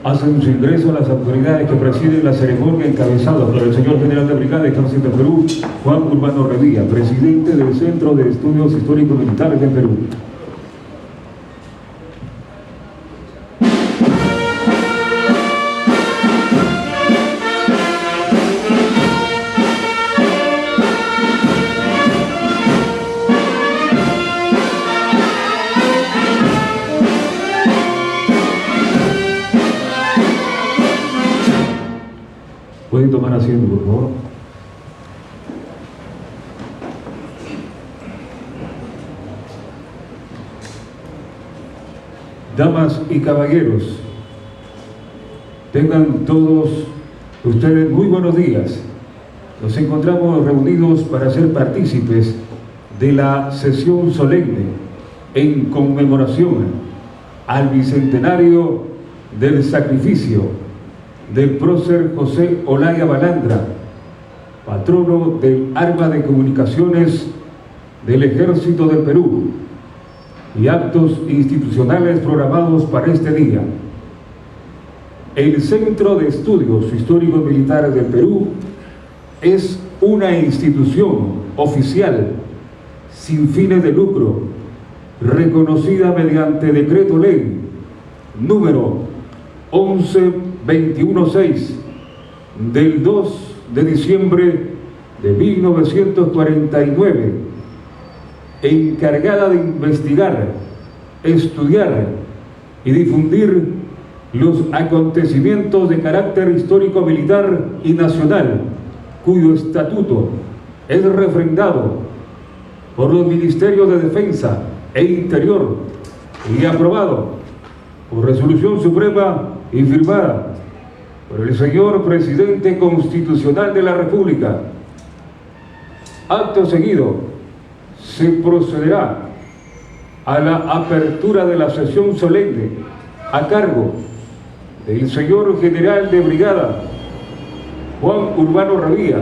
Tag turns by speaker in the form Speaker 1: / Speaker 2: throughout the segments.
Speaker 1: Hacen su ingreso a las autoridades que presiden la ceremonia encabezados por el señor General de Brigada del Ejército de Perú, Juan Urbano Revilla, presidente del Centro de Estudios Históricos Militares de Perú. Pueden tomar asiento, por favor. Damas y caballeros, tengan todos ustedes muy buenos días. Nos encontramos reunidos para ser partícipes de la sesión solemne en conmemoración al bicentenario del sacrificio del prócer José Olaya Balandra, patrono del Arma de Comunicaciones del Ejército del Perú, y actos institucionales programados para este día. El Centro de Estudios Históricos Militares del Perú es una institución oficial sin fines de lucro, reconocida mediante Decreto Ley número 11216 del 2 de diciembre de 1949, encargada de investigar, estudiar y difundir los acontecimientos de carácter histórico, militar y nacional, cuyo estatuto es refrendado por los Ministerios de Defensa e Interior y aprobado por resolución suprema y firmada por el señor Presidente Constitucional de la República. Acto seguido, se procederá a la apertura de la sesión solemne a cargo del señor General de Brigada Juan Urbano Revilla,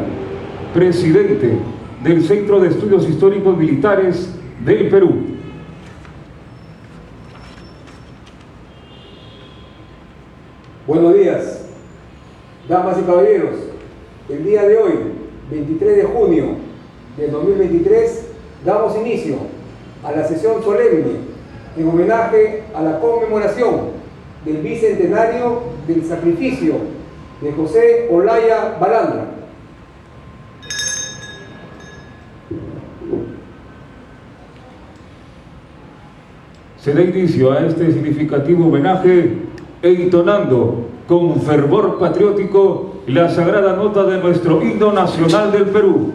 Speaker 1: presidente del Centro de Estudios Históricos Militares del Perú.
Speaker 2: Buenos días, damas y caballeros. El día de hoy, 23 de junio de 2023, damos inicio a la sesión solemne en homenaje a la conmemoración del bicentenario del sacrificio de José Olaya Balandra.
Speaker 1: Se da inicio a este significativo homenaje entonando con fervor patriótico la sagrada nota de nuestro himno nacional del Perú.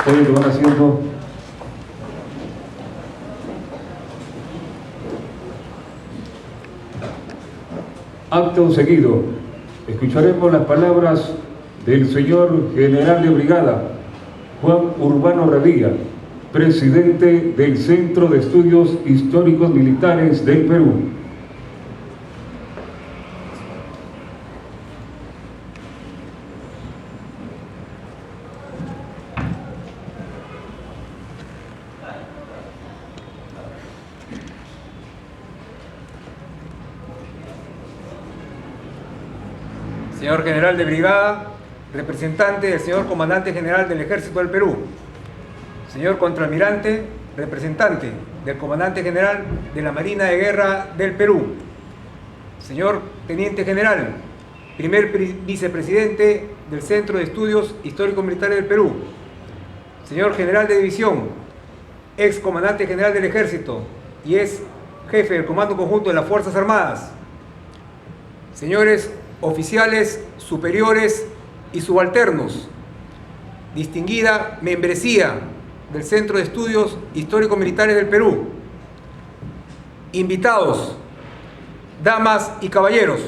Speaker 1: Pueden tomar asiento. Acto seguido, escucharemos las palabras del señor general de brigada Juan Urbano Revilla, presidente del Centro de Estudios Históricos Militares del Perú.
Speaker 2: Señor general de brigada, representante del señor comandante general del Ejército del Perú, señor contraalmirante, representante del comandante general de la Marina de Guerra del Perú, señor teniente general, primer vicepresidente del Centro de Estudios Históricos Militares del Perú, señor general de división, ex comandante general del Ejército y ex jefe del Comando Conjunto de las Fuerzas Armadas, señores oficiales superiores y subalternos, distinguida membresía del Centro de Estudios Históricos Militares del Perú, invitados, damas y caballeros.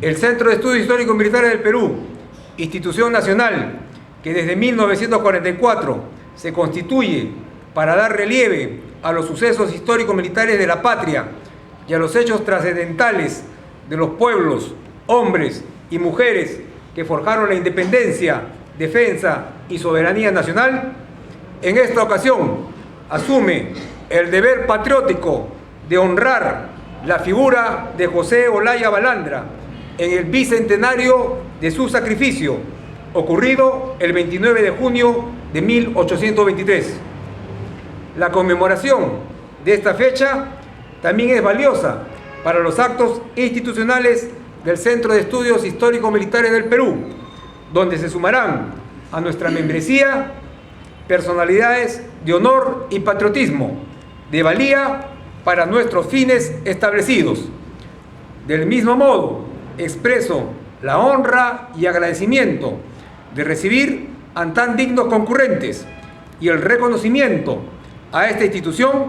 Speaker 2: El Centro de Estudios Históricos Militares del Perú, institución nacional que desde 1944 se constituye para dar relieve a los sucesos históricos militares de la patria y a los hechos trascendentales de los pueblos, hombres y mujeres que forjaron la independencia, defensa y soberanía nacional, en esta ocasión asume el deber patriótico de honrar la figura de José Olaya Balandra en el bicentenario de su sacrificio, ocurrido el 29 de junio de 1823. La conmemoración de esta fecha también es valiosa para los actos institucionales del Centro de Estudios Históricos Militares del Perú, donde se sumarán a nuestra membresía personalidades de honor y patriotismo, de valía para nuestros fines establecidos. Del mismo modo, expreso la honra y agradecimiento de recibir a tan dignos concurrentes y el reconocimiento a esta institución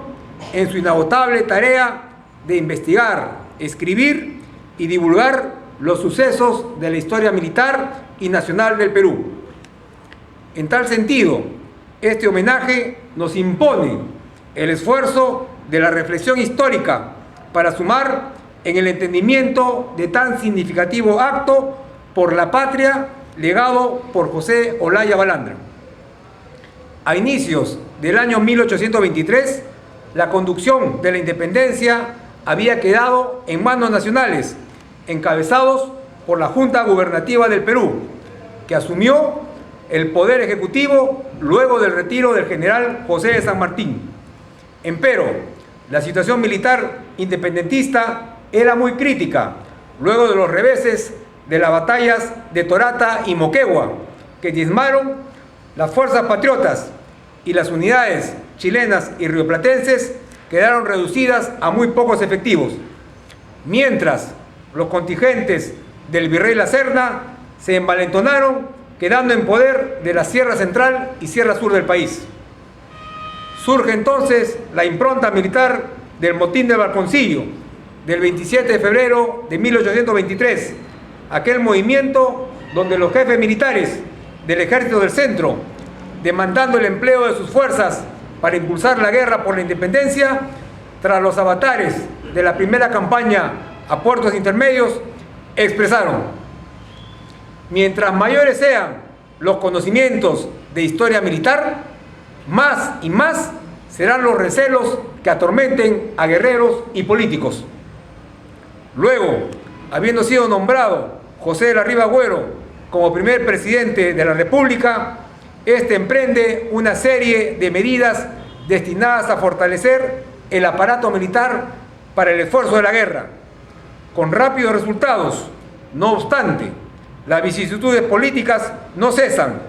Speaker 2: en su inagotable tarea de investigar, escribir y divulgar los sucesos de la historia militar y nacional del Perú. En tal sentido, este homenaje nos impone el esfuerzo de la reflexión histórica para sumar en el entendimiento de tan significativo acto por la patria legado por José Olaya Balandra. A inicios del año 1823, la conducción de la independencia había quedado en manos nacionales, encabezados por la Junta Gubernativa del Perú, que asumió el poder ejecutivo luego del retiro del general José de San Martín. Empero, la situación militar independentista era muy crítica, luego de los reveses de las batallas de Torata y Moquegua, que diezmaron las fuerzas patriotas, y las unidades chilenas y rioplatenses quedaron reducidas a muy pocos efectivos, mientras los contingentes del virrey La Serna se envalentonaron, quedando en poder de la Sierra Central y Sierra Sur del país. Surge entonces la impronta militar del motín del Balconcillo, del 27 de febrero de 1823, aquel movimiento donde los jefes militares del Ejército del Centro, demandando el empleo de sus fuerzas para impulsar la guerra por la independencia, tras los avatares de la primera campaña a puertos intermedios, expresaron: mientras mayores sean los conocimientos de historia militar, más y más serán los recelos que atormenten a guerreros y políticos. Luego, habiendo sido nombrado José de la Riva Agüero como primer presidente de la República, este emprende una serie de medidas destinadas a fortalecer el aparato militar para el esfuerzo de la guerra, con rápidos resultados. No obstante, las vicisitudes políticas no cesan.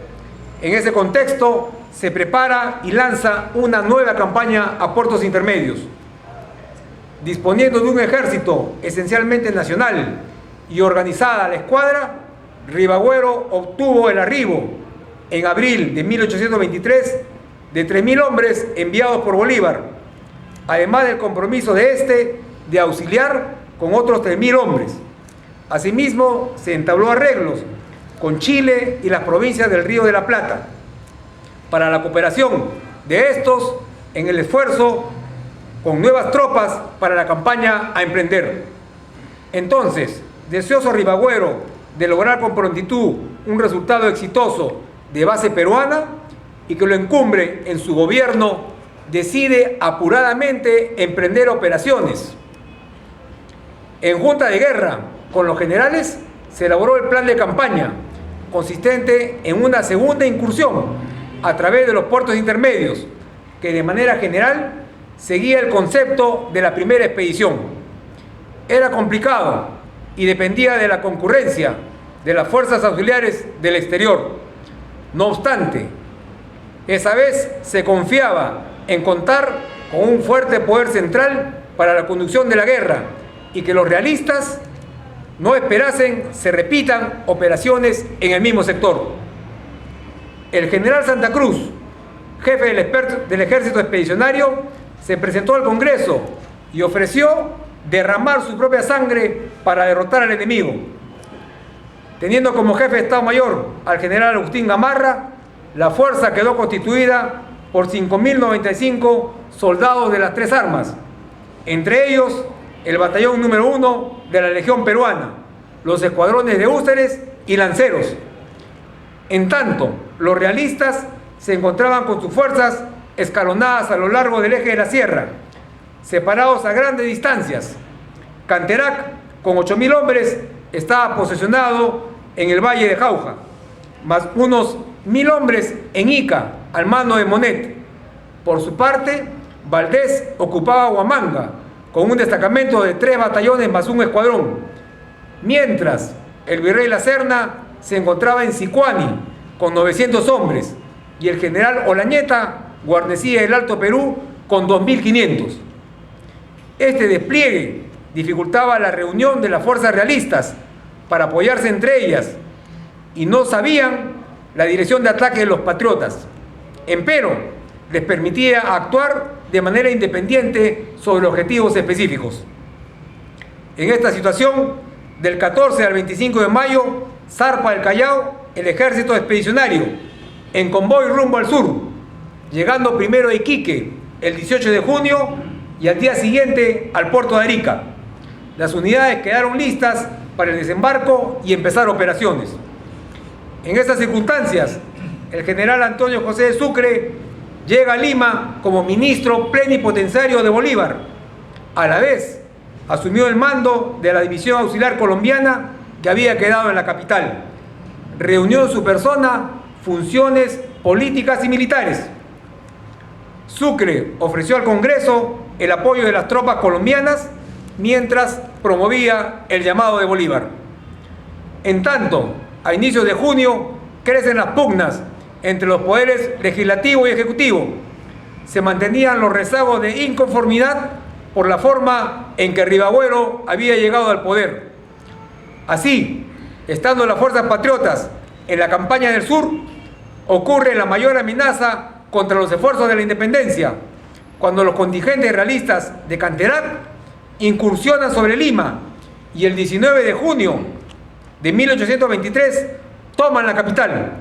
Speaker 2: En ese contexto, se prepara y lanza una nueva campaña a puertos intermedios. disponiendo de un ejército esencialmente nacional y organizada la escuadra, Ribagüero obtuvo el arribo en abril de 1823 de 3.000 hombres enviados por Bolívar, además del compromiso de este de auxiliar con otros 3.000 hombres. Asimismo, se entabló arreglos con Chile y las provincias del Río de la Plata para la cooperación de estos en el esfuerzo con nuevas tropas para la campaña a emprender. Entonces, deseoso Ribagüero de lograr con prontitud un resultado exitoso de base peruana y que lo encumbre en su gobierno, decide apuradamente emprender operaciones. En junta de guerra con los generales se elaboró el plan de campaña, consistente en una segunda incursión a través de los puertos intermedios, que de manera general seguía el concepto de la primera expedición. Era complicado y dependía de la concurrencia de las fuerzas auxiliares del exterior. No obstante, esa vez se confiaba en contar con un fuerte poder central para la conducción de la guerra y que los realistas no esperasen se repitan operaciones en el mismo sector. El general Santa Cruz, jefe del ejército expedicionario, se presentó al Congreso y ofreció derramar su propia sangre para derrotar al enemigo. Teniendo como jefe de Estado Mayor al general Agustín Gamarra, la fuerza quedó constituida por 5.095 soldados de las tres armas, entre ellos el batallón número 1 de la Legión Peruana, los escuadrones de húsares y lanceros. En tanto, los realistas se encontraban con sus fuerzas escalonadas a lo largo del eje de la sierra, separados a grandes distancias. Canterac, con 8.000 hombres, estaba posesionado en el Valle de Jauja, más unos 1.000 hombres en Ica, al mando de Monet. Por su parte, Valdés ocupaba Huamanga, con un destacamento de 3 batallones más un escuadrón, mientras el virrey La Serna se encontraba en Sicuani, con 900 hombres, y el general Olañeta guarnecía el Alto Perú con 2.500. Este despliegue dificultaba la reunión de las fuerzas realistas para apoyarse entre ellas y no sabían la dirección de ataque de los patriotas. Empero, les permitía actuar de manera independiente sobre objetivos específicos. En esta situación, del 14 al 25 de mayo, zarpa del Callao el ejército expedicionario en convoy rumbo al sur, llegando primero a Iquique el 18 de junio y al día siguiente al puerto de Arica. Las unidades quedaron listas para el desembarco y empezar operaciones. En estas circunstancias, el general Antonio José de Sucre llega a Lima como ministro plenipotenciario de Bolívar. A la vez, asumió el mando de la división auxiliar colombiana que había quedado en la capital. Reunió en su persona funciones políticas y militares. Sucre ofreció al Congreso el apoyo de las tropas colombianas mientras promovía el llamado de Bolívar. En tanto, a inicios de junio, crecen las pugnas entre los poderes legislativo y ejecutivo. Se mantenían los rezagos de inconformidad por la forma en que Ribagüero había llegado al poder. Así, estando las fuerzas patriotas en la campaña del sur, ocurre la mayor amenaza contra los esfuerzos de la independencia, cuando los contingentes realistas de Canterac incursionan sobre Lima y el 19 de junio de 1823 toman la capital,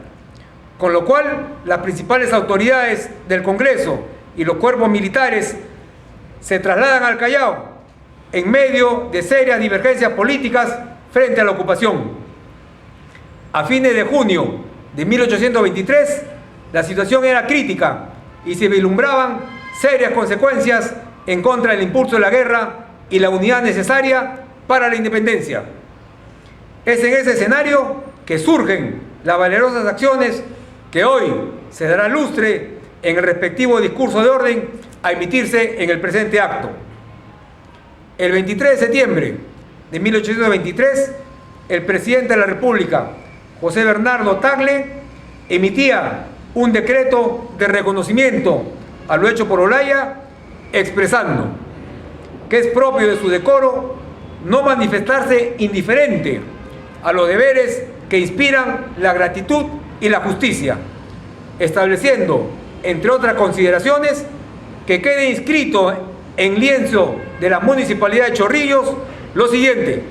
Speaker 2: con lo cual las principales autoridades del Congreso y los cuerpos militares se trasladan al Callao en medio de serias divergencias políticas frente a la ocupación. A fines de junio de 1823, la situación era crítica y se vislumbraban serias consecuencias en contra del impulso de la guerra y la unidad necesaria para la independencia. Es en ese escenario que surgen las valerosas acciones que hoy se dará lustre en el respectivo discurso de orden a emitirse en el presente acto. El 23 de septiembre de 1823, el presidente de la República, José Bernardo Tagle, emitía un decreto de reconocimiento a lo hecho por Olaya, expresando: que es propio de su decoro, no manifestarse indiferente a los deberes que inspiran la gratitud y la justicia, estableciendo, entre otras consideraciones, que quede inscrito en lienzo de la Municipalidad de Chorrillos lo siguiente: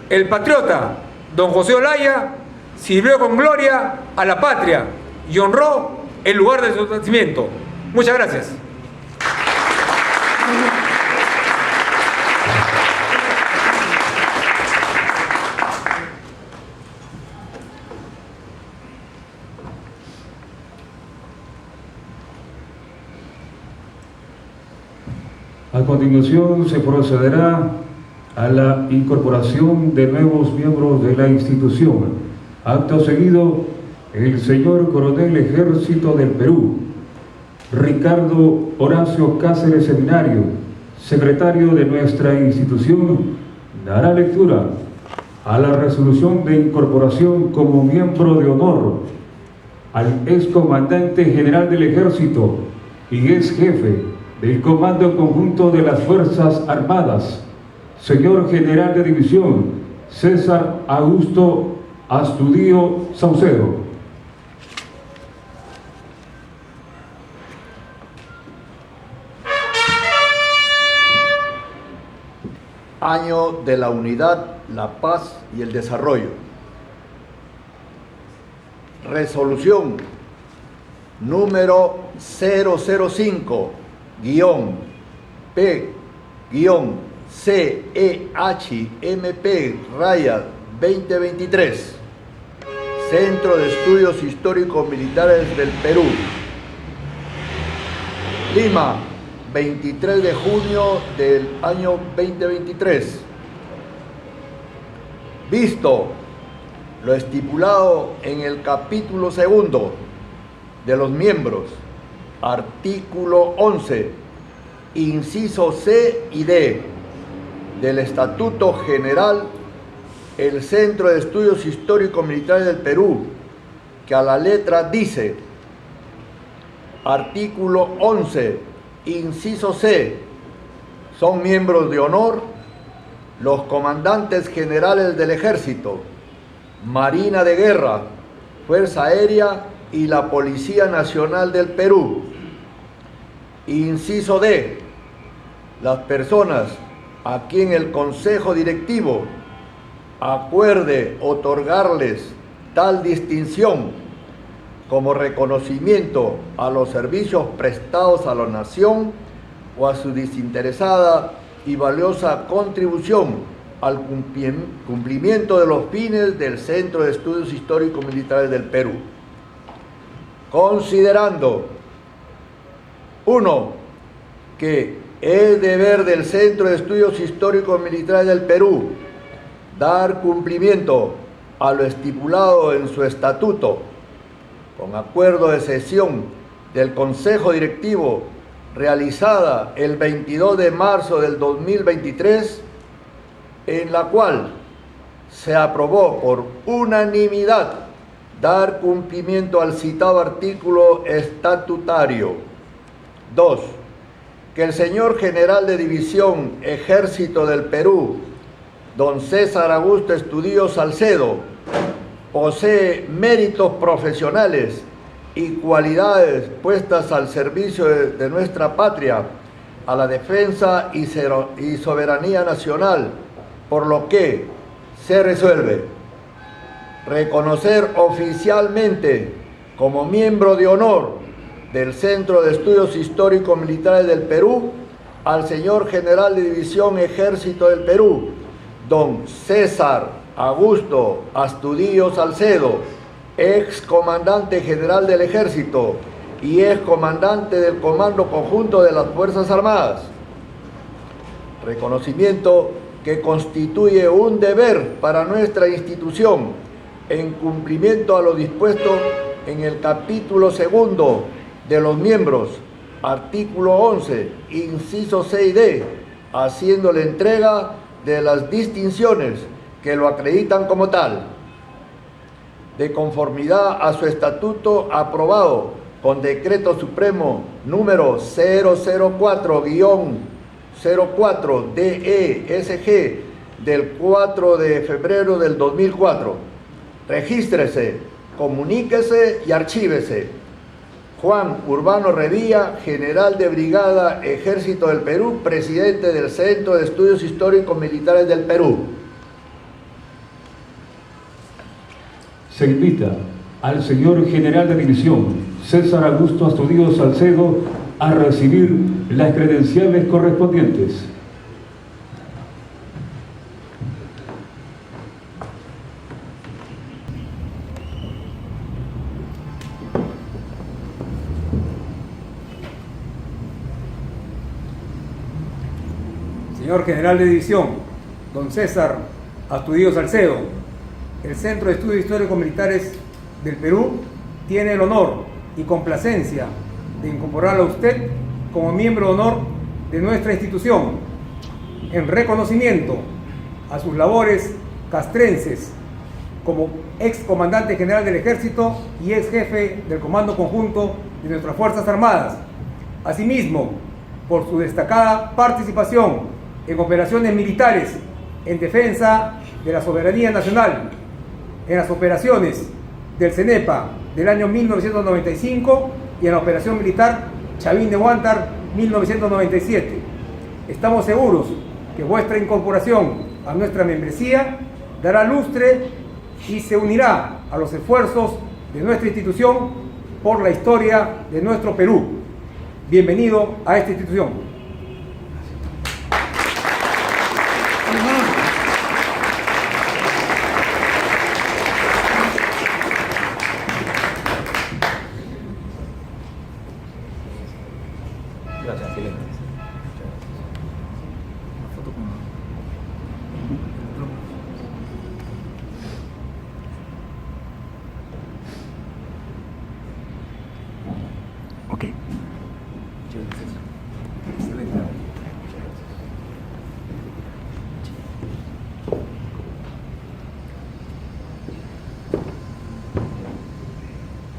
Speaker 2: el patriota don José Olaya sirvió con gloria a la patria y honró el lugar de su nacimiento. Muchas gracias.
Speaker 1: A continuación se procederá a la incorporación de nuevos miembros de la institución. Acto seguido, el señor Coronel Ejército del Perú, Ricardo Horacio Cáceres Seminario, secretario de nuestra institución, dará lectura a la resolución de incorporación como miembro de honor al excomandante general del Ejército y ex jefe del Comando Conjunto de las Fuerzas Armadas, señor General de División César Augusto Astudillo Saucedo.
Speaker 3: Año de la unidad, la paz y el desarrollo. Resolución número 005-P-CEHMP-2023, Centro de Estudios Históricos Militares del Perú, Lima, 23 de junio del año 2023. Visto lo estipulado en el capítulo segundo de los miembros, artículo 11, inciso C y D del Estatuto General, el Centro de Estudios Históricos Militares del Perú, que a la letra dice: artículo 11, inciso C, son miembros de honor los comandantes generales del Ejército, Marina de Guerra, Fuerza Aérea y la Policía Nacional del Perú. Inciso D, las personas a quien el Consejo Directivo acuerde otorgarles tal distinción como reconocimiento a los servicios prestados a la nación o a su desinteresada y valiosa contribución al cumplimiento de los fines del Centro de Estudios Históricos Militares del Perú. Considerando: 1. Que es deber del Centro de Estudios Históricos Militares del Perú dar cumplimiento a lo estipulado en su estatuto, con acuerdo de sesión del Consejo Directivo realizada el 22 de marzo del 2023, en la cual se aprobó por unanimidad dar cumplimiento al citado artículo estatutario. 2. Que el señor General de División Ejército del Perú, don César Augusto Astudillo Saucedo, posee méritos profesionales y cualidades puestas al servicio de nuestra patria, a la defensa y soberanía nacional, por lo que se resuelve reconocer oficialmente como miembro de honor del Centro de Estudios Históricos Militares del Perú al señor General de División Ejército del Perú, don César Augusto Astudillo Saucedo, ex comandante general del Ejército y ex comandante del Comando Conjunto de las Fuerzas Armadas. Reconocimiento que constituye un deber para nuestra institución en cumplimiento a lo dispuesto en el capítulo segundo de los miembros, artículo 11, inciso C y D, haciéndole entrega de las distinciones que lo acreditan como tal, de conformidad a su estatuto aprobado con decreto supremo número 004-05 04-DESG del 4 de febrero del 2004. Regístrese, comuníquese y archívese. Juan Urbano Revilla, General de Brigada, Ejército del Perú, Presidente del Centro de Estudios Históricos Militares del Perú.
Speaker 1: Se invita al señor General de División, César Augusto Astudillo Salcedo, a recibir las credenciales correspondientes.
Speaker 2: Señor General de División, don César Astudillo Salcedo, el Centro de Estudios Históricos Militares del Perú tiene el honor y complacencia de incorporarlo a usted como miembro de honor de nuestra institución, en reconocimiento a sus labores castrenses como ex comandante general del Ejército y ex jefe del Comando Conjunto de nuestras Fuerzas Armadas. Asimismo, por su destacada participación en operaciones militares en defensa de la soberanía nacional, en las operaciones del CENEPA del año 1995 y en la operación militar Chavín de Huántar 1997. Estamos seguros que vuestra incorporación a nuestra membresía dará lustre y se unirá a los esfuerzos de nuestra institución por la historia de nuestro Perú. Bienvenido a esta institución.
Speaker 4: Gracias, excelente.
Speaker 3: Ok.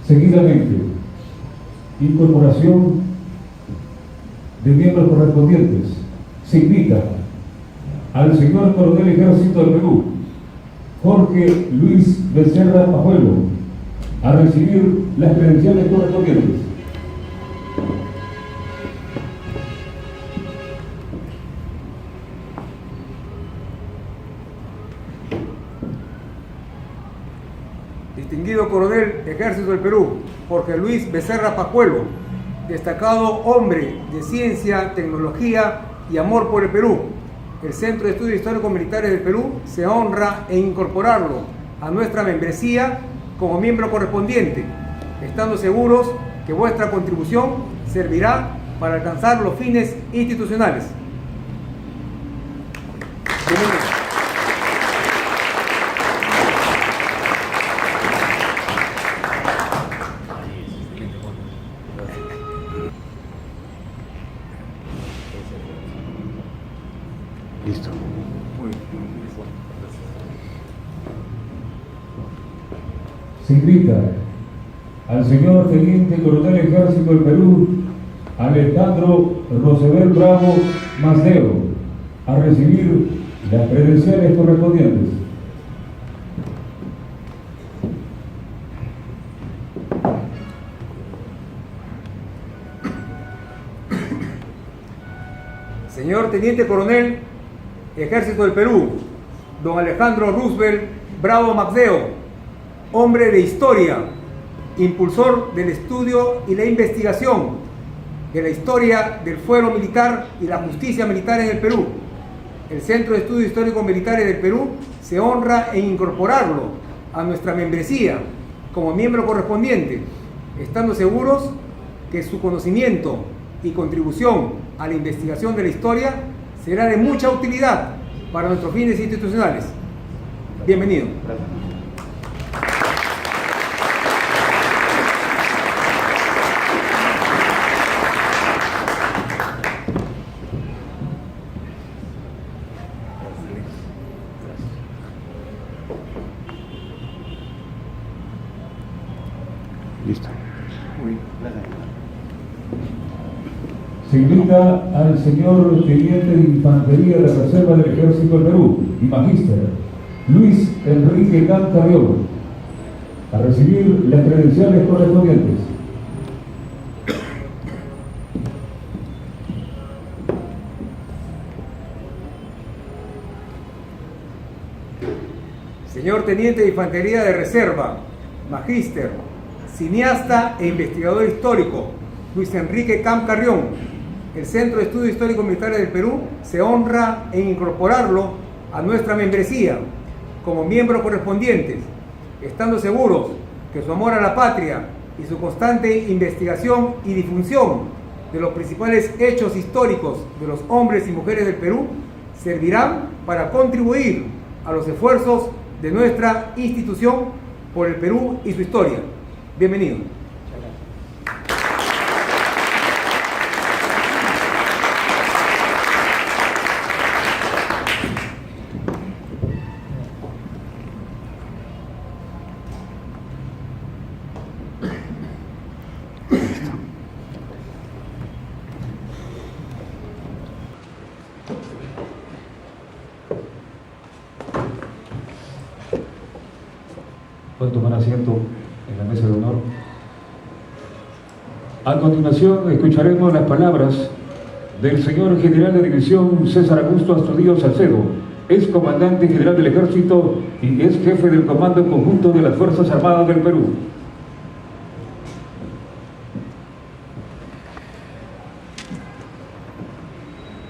Speaker 1: Seguidamente, incorporación de miembros correspondientes. Se invita al señor Coronel Ejército del Perú, Jorge Luis Becerra Pajuelo, a recibir las credenciales correspondientes.
Speaker 2: Distinguido Coronel Ejército del Perú, Jorge Luis Becerra Pajuelo, destacado hombre de ciencia, tecnología y amor por el Perú. El Centro de Estudios Históricos Militares del Perú se honra en incorporarlo a nuestra membresía como miembro correspondiente, estando seguros que vuestra contribución servirá para alcanzar los fines institucionales. Bienvenido.
Speaker 3: Listo.
Speaker 1: Se invita al señor Teniente Coronel Ejército del Perú, Alejandro Rosebel Bravo Masdeo, a recibir las credenciales correspondientes.
Speaker 2: Señor Teniente Coronel Ejército del Perú, don Alejandro Roosevelt Bravo Maxdeo, hombre de historia, impulsor del estudio y la investigación de la historia del fuero militar y la justicia militar en el Perú. El Centro de Estudios Históricos Militares del Perú se honra en incorporarlo a nuestra membresía como miembro correspondiente, estando seguros que su conocimiento y contribución a la investigación de la historia será de mucha utilidad para nuestros fines institucionales. Bienvenido.
Speaker 3: Listo.
Speaker 1: Se invita al señor Teniente de Infantería de la Reserva del Ejército del Perú y Magíster Luis Enrique Camp Carrión a recibir las credenciales correspondientes.
Speaker 2: Señor Teniente de Infantería de Reserva, Magíster, cineasta e investigador histórico, Luis Enrique Camp Carrión, el Centro de Estudios Históricos Militares del Perú se honra en incorporarlo a nuestra membresía como miembros correspondientes, estando seguros que su amor a la patria y su constante investigación y difusión de los principales hechos históricos de los hombres y mujeres del Perú servirán para contribuir a los esfuerzos de nuestra institución por el Perú y su historia. Bienvenido.
Speaker 1: Pueden tomar asiento en la mesa de honor. A continuación escucharemos las palabras del señor General de División César Augusto Astudillo Salcedo, ex comandante general del Ejército y ex jefe del Comando Conjunto de las Fuerzas Armadas del Perú.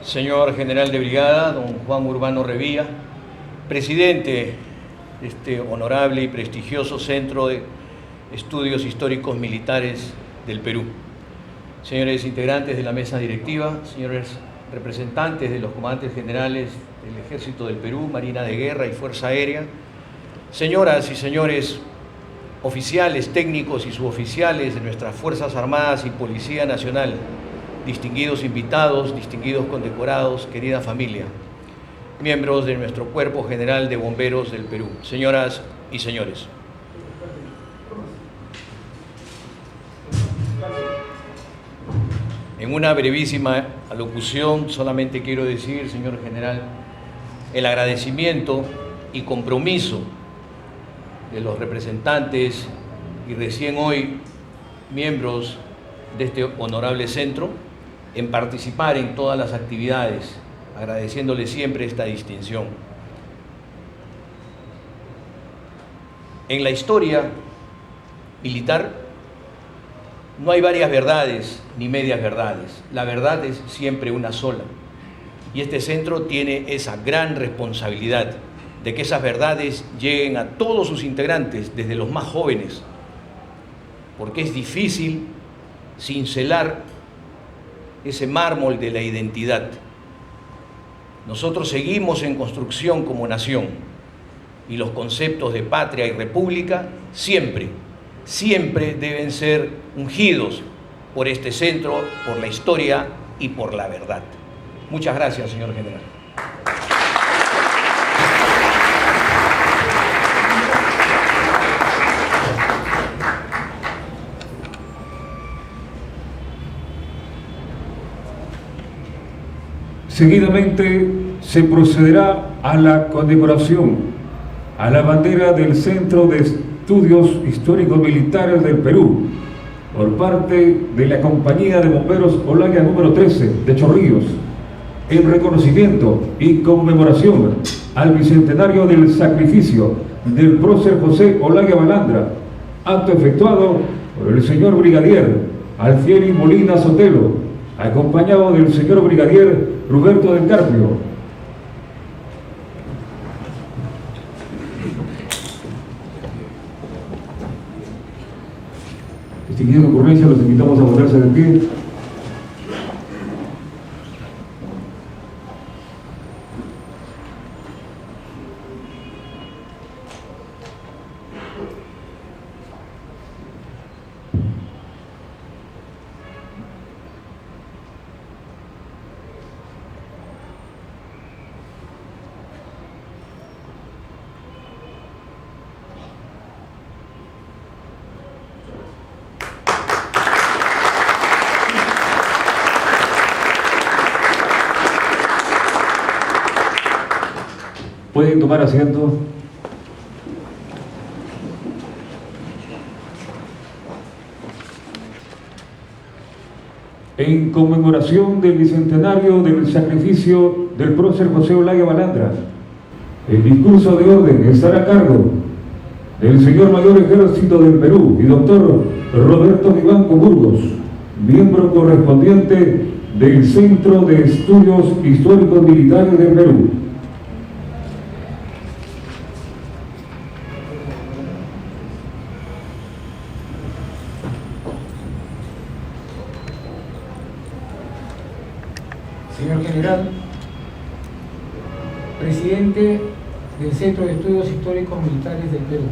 Speaker 4: Señor General de Brigada, don Juan Urbano Revilla, presidente de este honorable y prestigioso Centro de Estudios Históricos Militares del Perú, señores integrantes de la mesa directiva, señores representantes de los comandantes generales del Ejército del Perú, Marina de Guerra y Fuerza Aérea, señoras y señores oficiales, técnicos y suboficiales de nuestras Fuerzas Armadas y Policía Nacional, distinguidos invitados, distinguidos condecorados, querida familia, miembros de nuestro Cuerpo General de Bomberos del Perú, señoras y señores. En una brevísima alocución solamente quiero decir, señor general, el agradecimiento y compromiso de los representantes y recién hoy miembros de este honorable centro en participar en todas las actividades, agradeciéndole siempre esta distinción. En la historia militar no hay varias verdades ni medias verdades. La verdad es siempre una sola. Y este centro tiene esa gran responsabilidad de que esas verdades lleguen a todos sus integrantes, desde los más jóvenes, porque es difícil cincelar ese mármol de la identidad. Nosotros seguimos en construcción como nación y los conceptos de patria y república siempre deben ser ungidos por este centro, por la historia y por la verdad. Muchas gracias, señor general.
Speaker 1: Seguidamente se procederá a la condecoración a la bandera del Centro de Estudios Históricos Militares del Perú por parte de la Compañía de Bomberos Olaya número 13 de Chorrillos, en reconocimiento y conmemoración al bicentenario del sacrificio del prócer José Olaya Balandra, acto efectuado por el señor brigadier Alfieri Molina Sotelo, acompañado del señor brigadier Roberto del Carpio. Distinguida concurrencia, los invitamos a ponerse de pie. Pueden tomar asiento. En conmemoración del bicentenario del sacrificio del prócer José Olaya Balandra, el discurso de orden estará a cargo del señor Mayor Ejército del Perú y doctor Roberto Vivanco Burgos, miembro correspondiente del Centro de Estudios Históricos Militares del Perú.
Speaker 5: Señor General, presidente del Centro de Estudios Históricos Militares del Perú,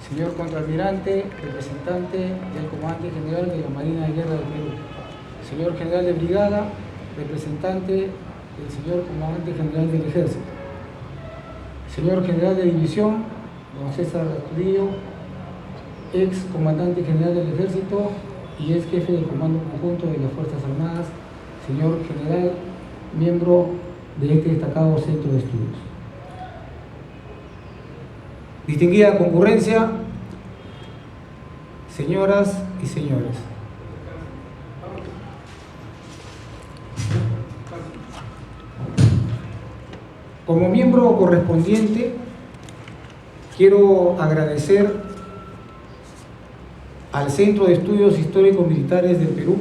Speaker 5: señor contraalmirante, representante del Comandante General de la Marina de Guerra del Perú, señor General de Brigada, representante del señor Comandante General del Ejército, señor General de División, don César Astudillo, ex Comandante General del Ejército y ex jefe del Comando Conjunto de las Fuerzas Armadas, señor General, miembro de este destacado Centro de Estudios. Distinguida concurrencia, señoras y señores. Como miembro correspondiente, quiero agradecer al Centro de Estudios Históricos Militares del Perú,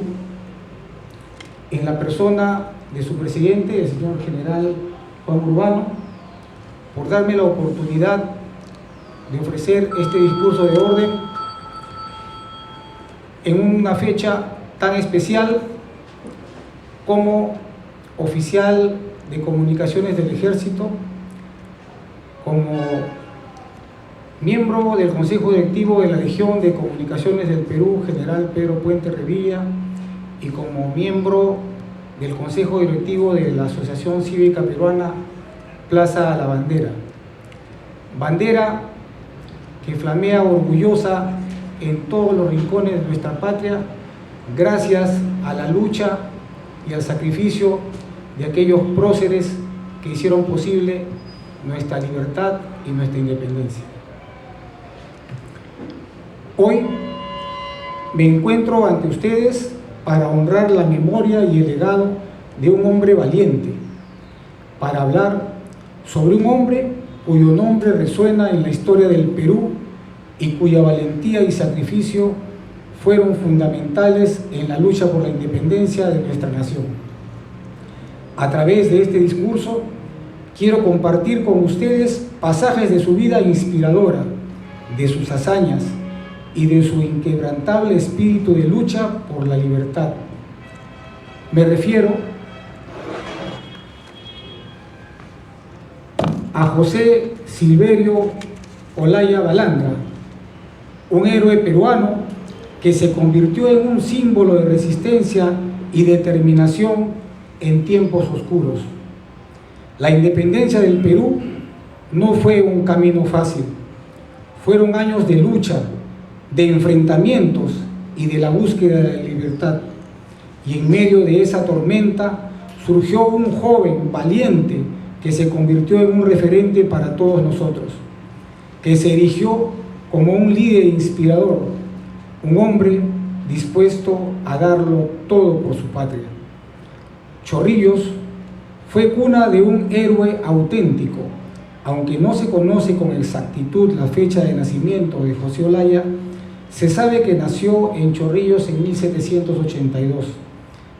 Speaker 5: en la persona de su presidente, el señor General Juan Urbano, por darme la oportunidad de ofrecer este discurso de orden en una fecha tan especial como oficial de comunicaciones del Ejército, como miembro del Consejo Directivo de la Legión de Comunicaciones del Perú, General Pedro Puente Revilla, y como miembro del Consejo Directivo de la Asociación Cívica Peruana Plaza La Bandera. Bandera que flamea orgullosa en todos los rincones de nuestra patria, gracias a la lucha y al sacrificio de aquellos próceres que hicieron posible nuestra libertad y nuestra independencia. Hoy me encuentro ante ustedes para honrar la memoria y el legado de un hombre valiente, para hablar sobre un hombre cuyo nombre resuena en la historia del Perú y cuya valentía y sacrificio fueron fundamentales en la lucha por la independencia de nuestra nación. A través de este discurso, quiero compartir con ustedes pasajes de su vida inspiradora, de sus hazañas y de su inquebrantable espíritu de lucha por la libertad. Me refiero a José Silverio Olaya Balandra, un héroe peruano que se convirtió en un símbolo de resistencia y determinación en tiempos oscuros. La independencia del Perú no fue un camino fácil, fueron años de lucha, de enfrentamientos y de la búsqueda de la libertad. Y en medio de esa tormenta surgió un joven valiente que se convirtió en un referente para todos nosotros, que se erigió como un líder inspirador, un hombre dispuesto a darlo todo por su patria. Chorrillos fue cuna de un héroe auténtico. Aunque no se conoce con exactitud la fecha de nacimiento de José Olaya, se sabe que nació en Chorrillos en 1782.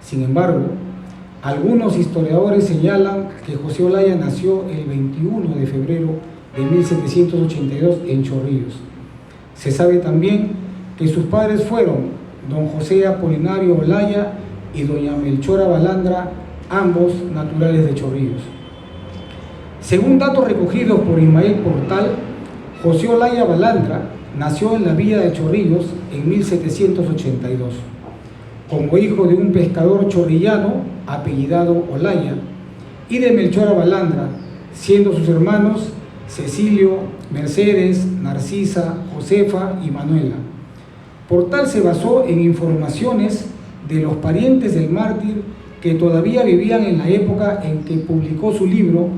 Speaker 5: Sin embargo, algunos historiadores señalan que José Olaya nació el 21 de febrero de 1782 en Chorrillos. Se sabe también que sus padres fueron don José Apolinario Olaya y doña Melchora Balandra, ambos naturales de Chorrillos. Según datos recogidos por Ismael Portal, José Olaya Balandra nació en la villa de Chorrillos en 1782, como hijo de un pescador chorrillano apellidado Olaya y de Melchora Balandra, siendo sus hermanos Cecilio, Mercedes, Narcisa, Josefa y Manuela. Portal se basó en informaciones de los parientes del mártir que todavía vivían en la época en que publicó su libro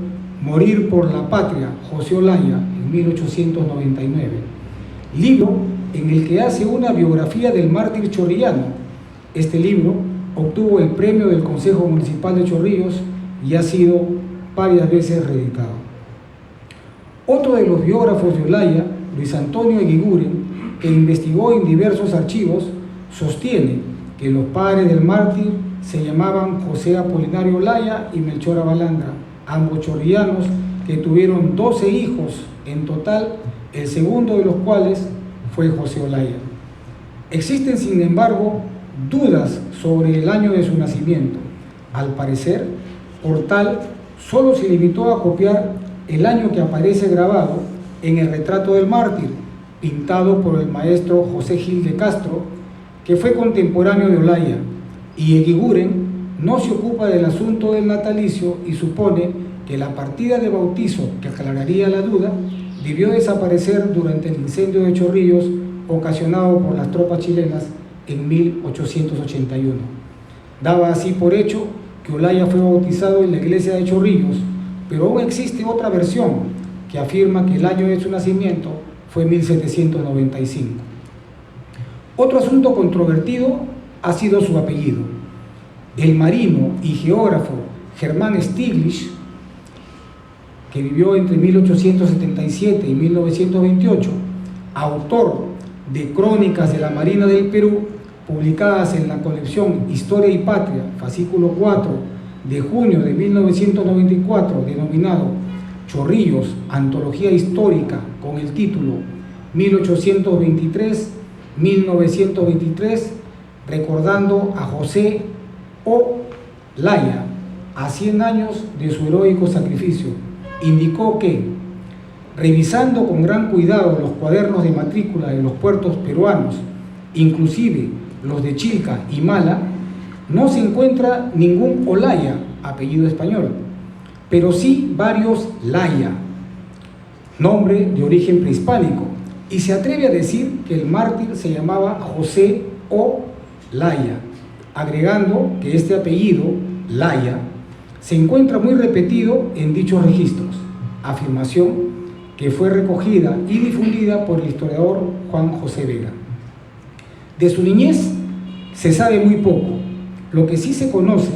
Speaker 5: Morir por la Patria, José Olaya, en 1899. Libro en el que hace una biografía del mártir chorrillano. Este libro obtuvo el premio del Consejo Municipal de Chorrillos y ha sido varias veces reeditado. Otro de los biógrafos de Olaya, Luis Antonio Eguiguren, que investigó en diversos archivos, sostiene que los padres del mártir se llamaban José Apolinario Olaya y Melchora Balandra, ambos chorrillanos que tuvieron 12 hijos en total, el segundo de los cuales fue José Olaya. Existen, sin embargo, dudas sobre el año de su nacimiento. Al parecer, Portal solo se limitó a copiar el año que aparece grabado en el retrato del mártir, pintado por el maestro José Gil de Castro, que fue contemporáneo de Olaya, y Eguiguren no se ocupa del asunto del natalicio y supone que la partida de bautizo que aclararía la duda debió desaparecer durante el incendio de Chorrillos ocasionado por las tropas chilenas en 1881. Daba así por hecho que Olaya fue bautizado en la iglesia de Chorrillos, pero aún existe otra versión que afirma que el año de su nacimiento fue 1795. Otro asunto controvertido ha sido su apellido. El marino y geógrafo Germán Stiglitz, que vivió entre 1877 y 1928, autor de Crónicas de la Marina del Perú, publicadas en la colección Historia y Patria, fascículo 4, de junio de 1994, denominado Chorrillos, Antología Histórica, con el título 1823-1923, recordando a José Olaya, a 100 años de su heroico sacrificio, indicó que, revisando con gran cuidado los cuadernos de matrícula de los puertos peruanos, inclusive los de Chilca y Mala, no se encuentra ningún Olaya, apellido español, pero sí varios Laya, nombre de origen prehispánico, y se atreve a decir que el mártir se llamaba José Olaya, agregando que este apellido, Laya, se encuentra muy repetido en dichos registros, afirmación que fue recogida y difundida por el historiador Juan José Vega. De su niñez se sabe muy poco. Lo que sí se conoce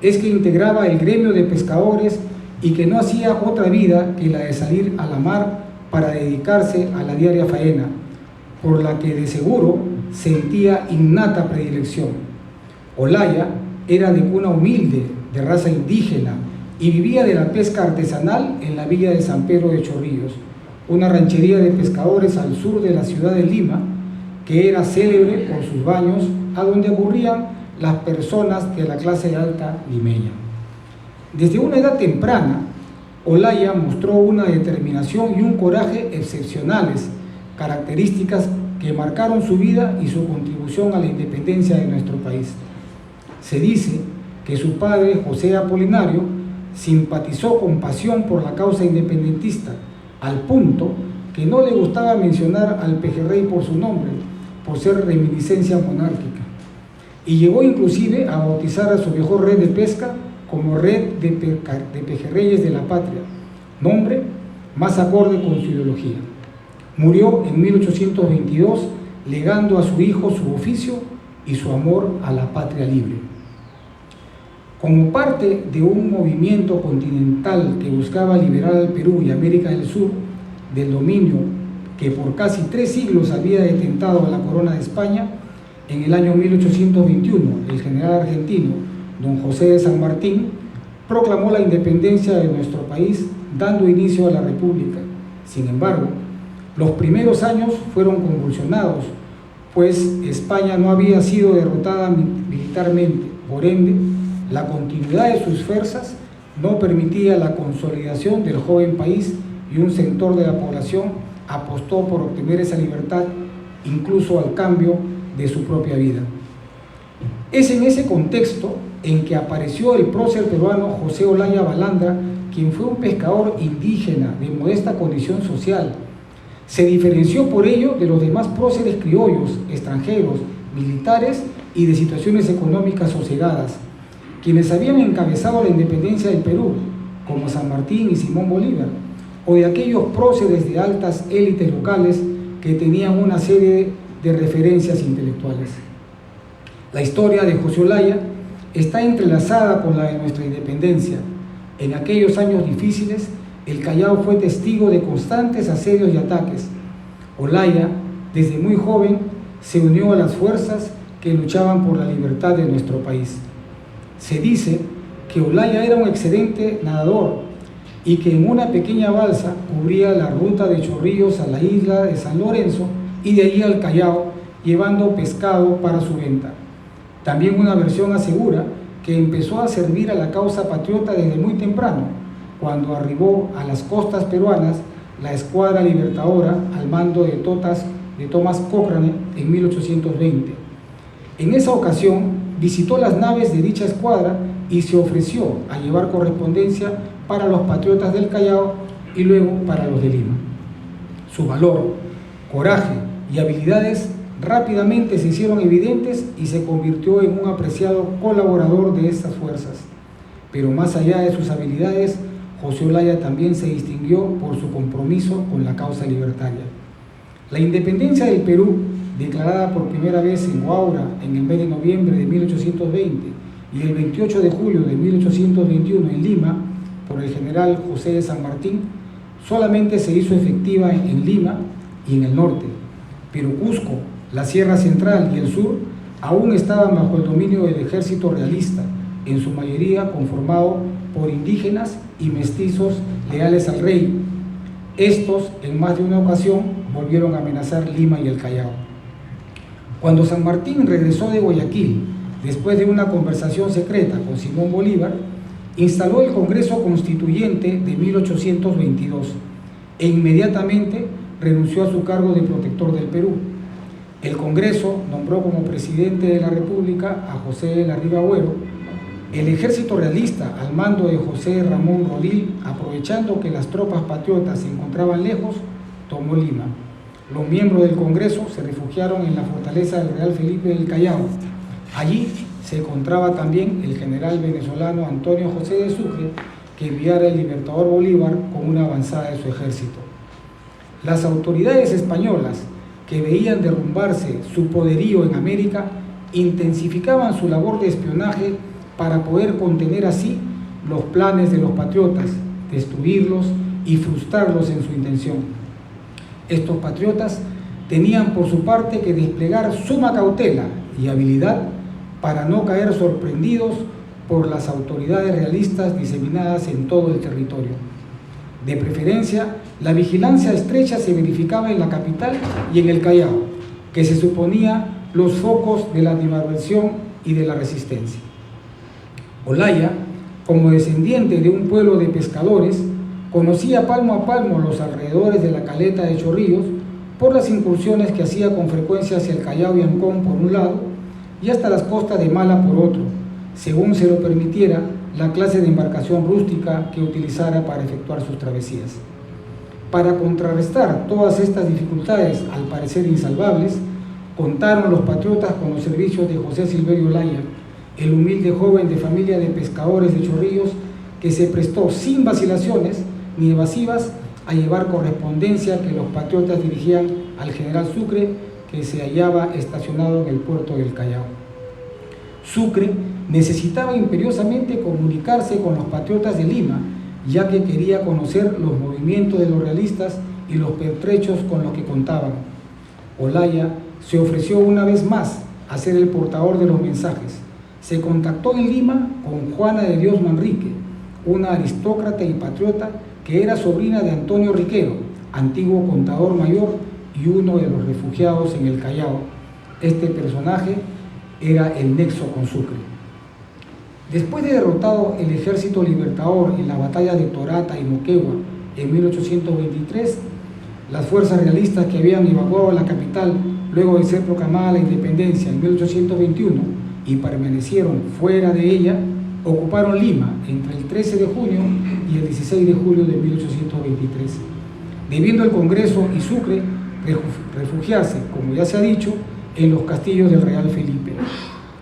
Speaker 5: es que integraba el gremio de pescadores y que no hacía otra vida que la de salir a la mar para dedicarse a la diaria faena, por la que de seguro sentía innata predilección. Olaya era de cuna humilde, de raza indígena, y vivía de la pesca artesanal en la villa de San Pedro de Chorrillos, una ranchería de pescadores al sur de la ciudad de Lima, que era célebre por sus baños, a donde ocurrían las personas de la clase alta limeña. Desde una edad temprana, Olaya mostró una determinación y un coraje excepcionales, características que marcaron su vida y su contribución a la independencia de nuestro país. Se dice que su padre, José Apolinario, simpatizó con pasión por la causa independentista, al punto que no le gustaba mencionar al pejerrey por su nombre, por ser reminiscencia monárquica, y llegó inclusive a bautizar a su mejor red de pesca como Red de Pejerreyes de la Patria, nombre más acorde con su ideología. Murió en 1822, legando a su hijo su oficio y su amor a la patria libre. Como parte de un movimiento continental que buscaba liberar al Perú y América del Sur del dominio que por casi 3 siglos había detentado a la corona de España, en el año 1821 el general argentino don José de San Martín proclamó la independencia de nuestro país, dando inicio a la República. Sin embargo, los primeros años fueron convulsionados, pues España no había sido derrotada militarmente. Por ende, la continuidad de sus fuerzas no permitía la consolidación del joven país, y un sector de la población apostó por obtener esa libertad, incluso al cambio de su propia vida. Es en ese contexto en que apareció el prócer peruano José Olaya Balandra, quien fue un pescador indígena de modesta condición social. Se diferenció por ello de los demás próceres criollos, extranjeros, militares y de situaciones económicas sosegadas, quienes habían encabezado la independencia del Perú, como San Martín y Simón Bolívar, o de aquellos próceres de altas élites locales que tenían una serie de referencias intelectuales. La historia de José Olaya está entrelazada con la de nuestra independencia. En aquellos años difíciles, el Callao fue testigo de constantes asedios y ataques. Olaya, desde muy joven, se unió a las fuerzas que luchaban por la libertad de nuestro país. Se dice que Olaya era un excelente nadador y que en una pequeña balsa cubría la ruta de Chorrillos a la isla de San Lorenzo y de allí al Callao, llevando pescado para su venta. También una versión asegura que empezó a servir a la causa patriota desde muy temprano, cuando arribó a las costas peruanas la escuadra libertadora al mando de Thomas Cochrane en 1820. En esa ocasión visitó las naves de dicha escuadra y se ofreció a llevar correspondencia para los patriotas del Callao y luego para los de Lima. Su valor, coraje y habilidades rápidamente se hicieron evidentes y se convirtió en un apreciado colaborador de estas fuerzas. Pero más allá de sus habilidades, José Olaya también se distinguió por su compromiso con la causa libertaria. La independencia del Perú, declarada por primera vez en Huaura en el mes de noviembre de 1820 y el 28 de julio de 1821 en Lima por el general José de San Martín, solamente se hizo efectiva en Lima y en el norte, pero Cusco, la Sierra Central y el sur aún estaban bajo el dominio del ejército realista, en su mayoría conformado por indígenas y mestizos leales al rey. Estos, en más de una ocasión, volvieron a amenazar Lima y el Callao. Cuando San Martín regresó de Guayaquil, después de una conversación secreta con Simón Bolívar, instaló el Congreso Constituyente de 1822 e inmediatamente renunció a su cargo de protector del Perú. El Congreso nombró como presidente de la República a José de la Riva Agüero. El ejército realista, al mando de José Ramón Rodil, aprovechando que las tropas patriotas se encontraban lejos, tomó Lima. Los miembros del Congreso se refugiaron en la fortaleza del Real Felipe del Callao. Allí se encontraba también el general venezolano Antonio José de Sucre, que enviara el libertador Bolívar con una avanzada de su ejército. Las autoridades españolas, que veían derrumbarse su poderío en América, intensificaban su labor de espionaje para poder contener así los planes de los patriotas, destruirlos y frustrarlos en su intención. Estos patriotas tenían por su parte que desplegar suma cautela y habilidad para no caer sorprendidos por las autoridades realistas diseminadas en todo el territorio. De preferencia, la vigilancia estrecha se verificaba en la capital y en el Callao, que se suponía los focos de la animadversión y de la resistencia. Olaya, como descendiente de un pueblo de pescadores, conocía palmo a palmo los alrededores de la caleta de Chorrillos por las incursiones que hacía con frecuencia hacia el Callao y Ancón por un lado y hasta las costas de Mala por otro, según se lo permitiera la clase de embarcación rústica que utilizara para efectuar sus travesías. Para contrarrestar todas estas dificultades, al parecer insalvables, contaron los patriotas con los servicios de José Silverio Olaya, el humilde joven de familia de pescadores de Chorrillos, que se prestó sin vacilaciones ni evasivas a llevar correspondencia que los patriotas dirigían al general Sucre, que se hallaba estacionado en el puerto del Callao. Sucre necesitaba imperiosamente comunicarse con los patriotas de Lima, ya que quería conocer los movimientos de los realistas y los pertrechos con los que contaban. Olaya se ofreció una vez más a ser el portador de los mensajes. Se contactó en Lima con Juana de Dios Manrique, una aristócrata y patriota que era sobrina de Antonio Riquero, antiguo contador mayor y uno de los refugiados en el Callao. Este personaje era el nexo con Sucre. Después de derrotado el ejército libertador en la batalla de Torata y Moquegua en 1823, las fuerzas realistas que habían evacuado la capital luego de ser proclamada la independencia en 1821 y permanecieron fuera de ella, ocuparon Lima entre el 13 de junio y el 16 de julio de 1823, debiendo el Congreso y Sucre refugiarse, como ya se ha dicho, en los castillos del Real Felipe.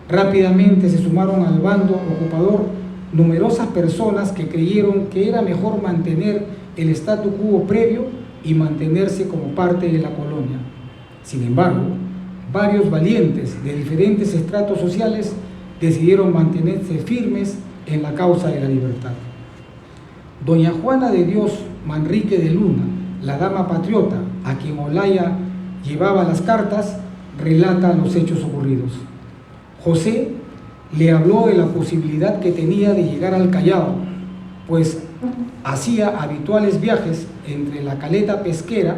Speaker 5: Rápidamente se sumaron al bando ocupador numerosas personas que creyeron que era mejor mantener el statu quo previo y mantenerse como parte de la colonia. Sin embargo, varios valientes de diferentes estratos sociales decidieron mantenerse firmes en la causa de la libertad. Doña Juana de Dios Manrique de Luna, la dama patriota a quien Olaya llevaba las cartas, relata los hechos ocurridos. José le habló de la posibilidad que tenía de llegar al Callao, pues hacía habituales viajes entre la caleta pesquera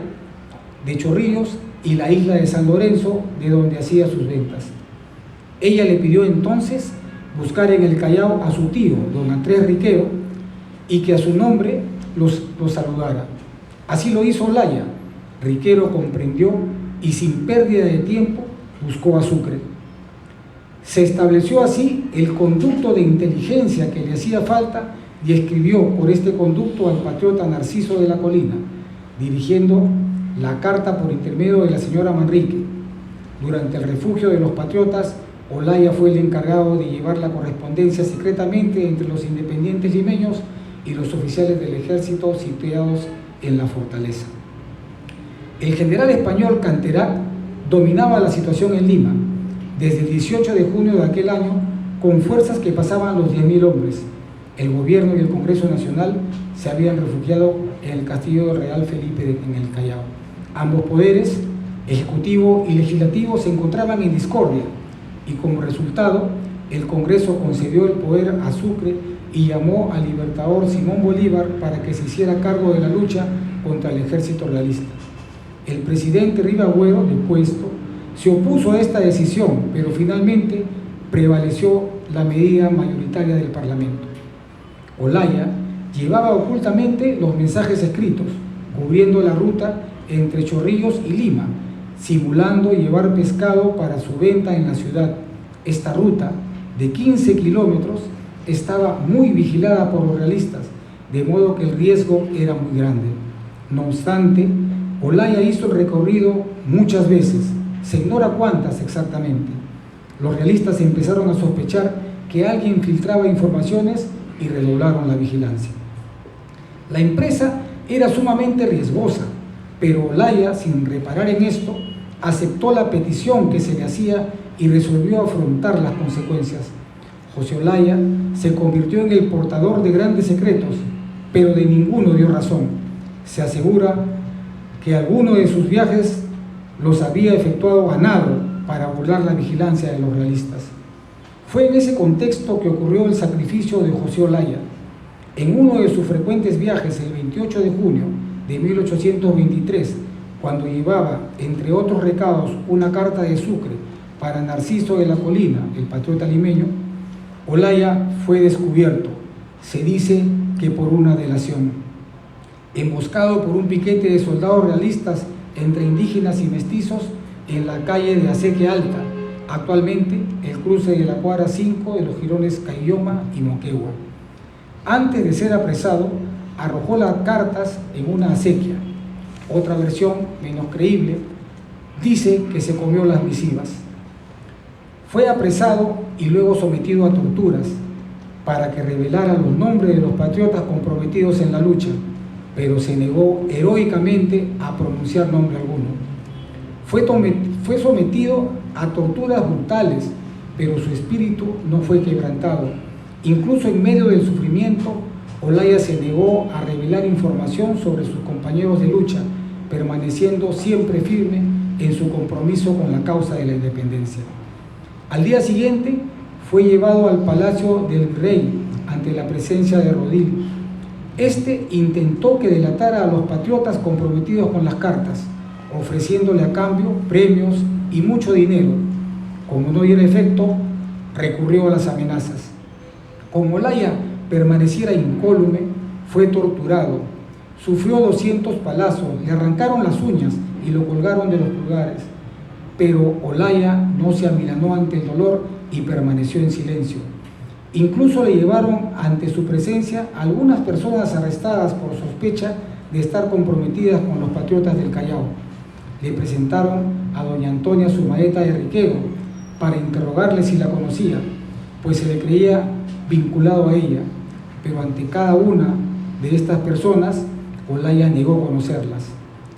Speaker 5: de Chorrillos y la isla de San Lorenzo, de donde hacía sus ventas. Ella le pidió entonces buscar en el Callao a su tío, don Andrés Riquero, y que a su nombre los saludara. Así lo hizo Olaya. Riquero comprendió y sin pérdida de tiempo buscó a Sucre. Se estableció así el conducto de inteligencia que le hacía falta y escribió por este conducto al patriota Narciso de la Colina, dirigiendo la carta por intermedio de la señora Manrique. Durante el refugio de los patriotas, Olaya fue el encargado de llevar la correspondencia secretamente entre los independientes limeños y los oficiales del ejército situados en la fortaleza. El general español Canterac dominaba la situación en Lima desde el 18 de junio de aquel año con fuerzas que pasaban los 10.000 hombres. El gobierno y el Congreso Nacional se habían refugiado en el castillo real Felipe en el Callao. Ambos poderes, ejecutivo y legislativo, se encontraban en discordia y como resultado el Congreso concedió el poder a Sucre y llamó al libertador Simón Bolívar para que se hiciera cargo de la lucha contra el ejército realista. El presidente Rivagüero, depuesto, se opuso a esta decisión, pero finalmente prevaleció la medida mayoritaria del Parlamento. Olaya llevaba ocultamente los mensajes escritos, cubriendo la ruta entre Chorrillos y Lima, simulando llevar pescado para su venta en la ciudad. Esta ruta, de 15 kilómetros, estaba muy vigilada por los realistas, de modo que el riesgo era muy grande. No obstante, Olaya hizo el recorrido muchas veces, se ignora cuántas exactamente. Los realistas empezaron a sospechar que alguien filtraba informaciones y redoblaron la vigilancia. La empresa era sumamente riesgosa, pero Olaya, sin reparar en esto, aceptó la petición que se le hacía y resolvió afrontar las consecuencias. José Olaya se convirtió en el portador de grandes secretos, pero de ninguno dio razón. Se asegura que alguno de sus viajes los había efectuado ganado para burlar la vigilancia de los realistas. Fue en ese contexto que ocurrió el sacrificio de José Olaya. En uno de sus frecuentes viajes, el 28 de junio de 1823, cuando llevaba, entre otros recados, una carta de Sucre para Narciso de la Colina, el patriota limeño, Olaya fue descubierto, se dice que por una delación. Emboscado por un piquete de soldados realistas entre indígenas y mestizos en la calle de Acequia Alta, actualmente el cruce de la cuadra 5 de los jirones Cayoma y Moquegua. Antes de ser apresado, arrojó las cartas en una acequia. Otra versión, menos creíble, dice que se comió las misivas. Fue apresado y luego sometido a torturas para que revelara los nombres de los patriotas comprometidos en la lucha, pero se negó heroicamente a pronunciar nombre alguno. Fue sometido a torturas brutales, pero su espíritu no fue quebrantado. Incluso en medio del sufrimiento, Olaya se negó a revelar información sobre sus compañeros de lucha, permaneciendo siempre firme en su compromiso con la causa de la independencia. Al día siguiente fue llevado al palacio del rey ante la presencia de Rodil. Este intentó que delatara a los patriotas comprometidos con las cartas, ofreciéndole a cambio premios y mucho dinero. Como no diera efecto, recurrió a las amenazas. Como Olaya permaneciera incólume, fue torturado. Sufrió 200 palazos, le arrancaron las uñas y lo colgaron de los pulgares. Pero Olaya no se amilanó ante el dolor y permaneció en silencio. Incluso le llevaron ante su presencia a algunas personas arrestadas por sospecha de estar comprometidas con los patriotas del Callao. Le presentaron a doña Antonia Sumaeta de Riquero para interrogarle si la conocía, pues se le creía vinculado a ella, pero ante cada una de estas personas, Olaya negó conocerlas.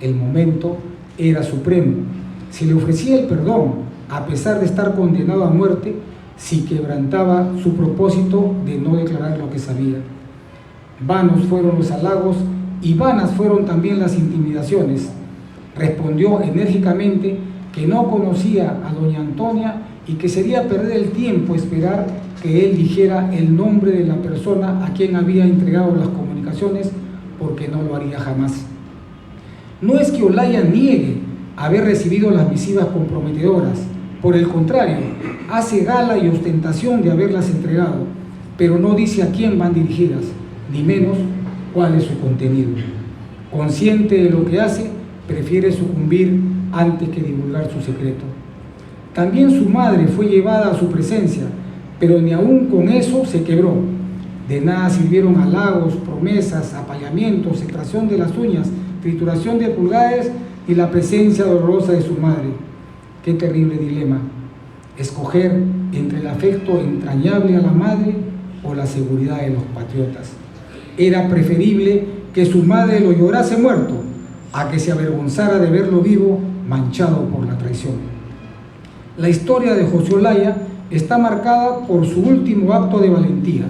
Speaker 5: El momento era supremo. Se le ofrecía el perdón, a pesar de estar condenado a muerte, si quebrantaba su propósito de no declarar lo que sabía. Vanos fueron los halagos y vanas fueron también las intimidaciones. Respondió enérgicamente que no conocía a doña Antonia y que sería perder el tiempo esperar que él dijera el nombre de la persona a quien había entregado las comunicaciones, porque no lo haría jamás. No es que Olaya niegue haber recibido las misivas comprometedoras, por el contrario, hace gala y ostentación de haberlas entregado, pero no dice a quién van dirigidas, ni menos cuál es su contenido. Consciente de lo que hace, prefiere sucumbir antes que divulgar su secreto. También su madre fue llevada a su presencia, pero ni aún con eso se quebró. De nada sirvieron halagos, promesas, apaleamientos, extracción de las uñas, trituración de pulgares y la presencia dolorosa de su madre. Qué terrible dilema, escoger entre el afecto entrañable a la madre o la seguridad de los patriotas. Era preferible que su madre lo llorase muerto a que se avergonzara de verlo vivo, manchado por la traición. La historia de José Olaya está marcada por su último acto de valentía.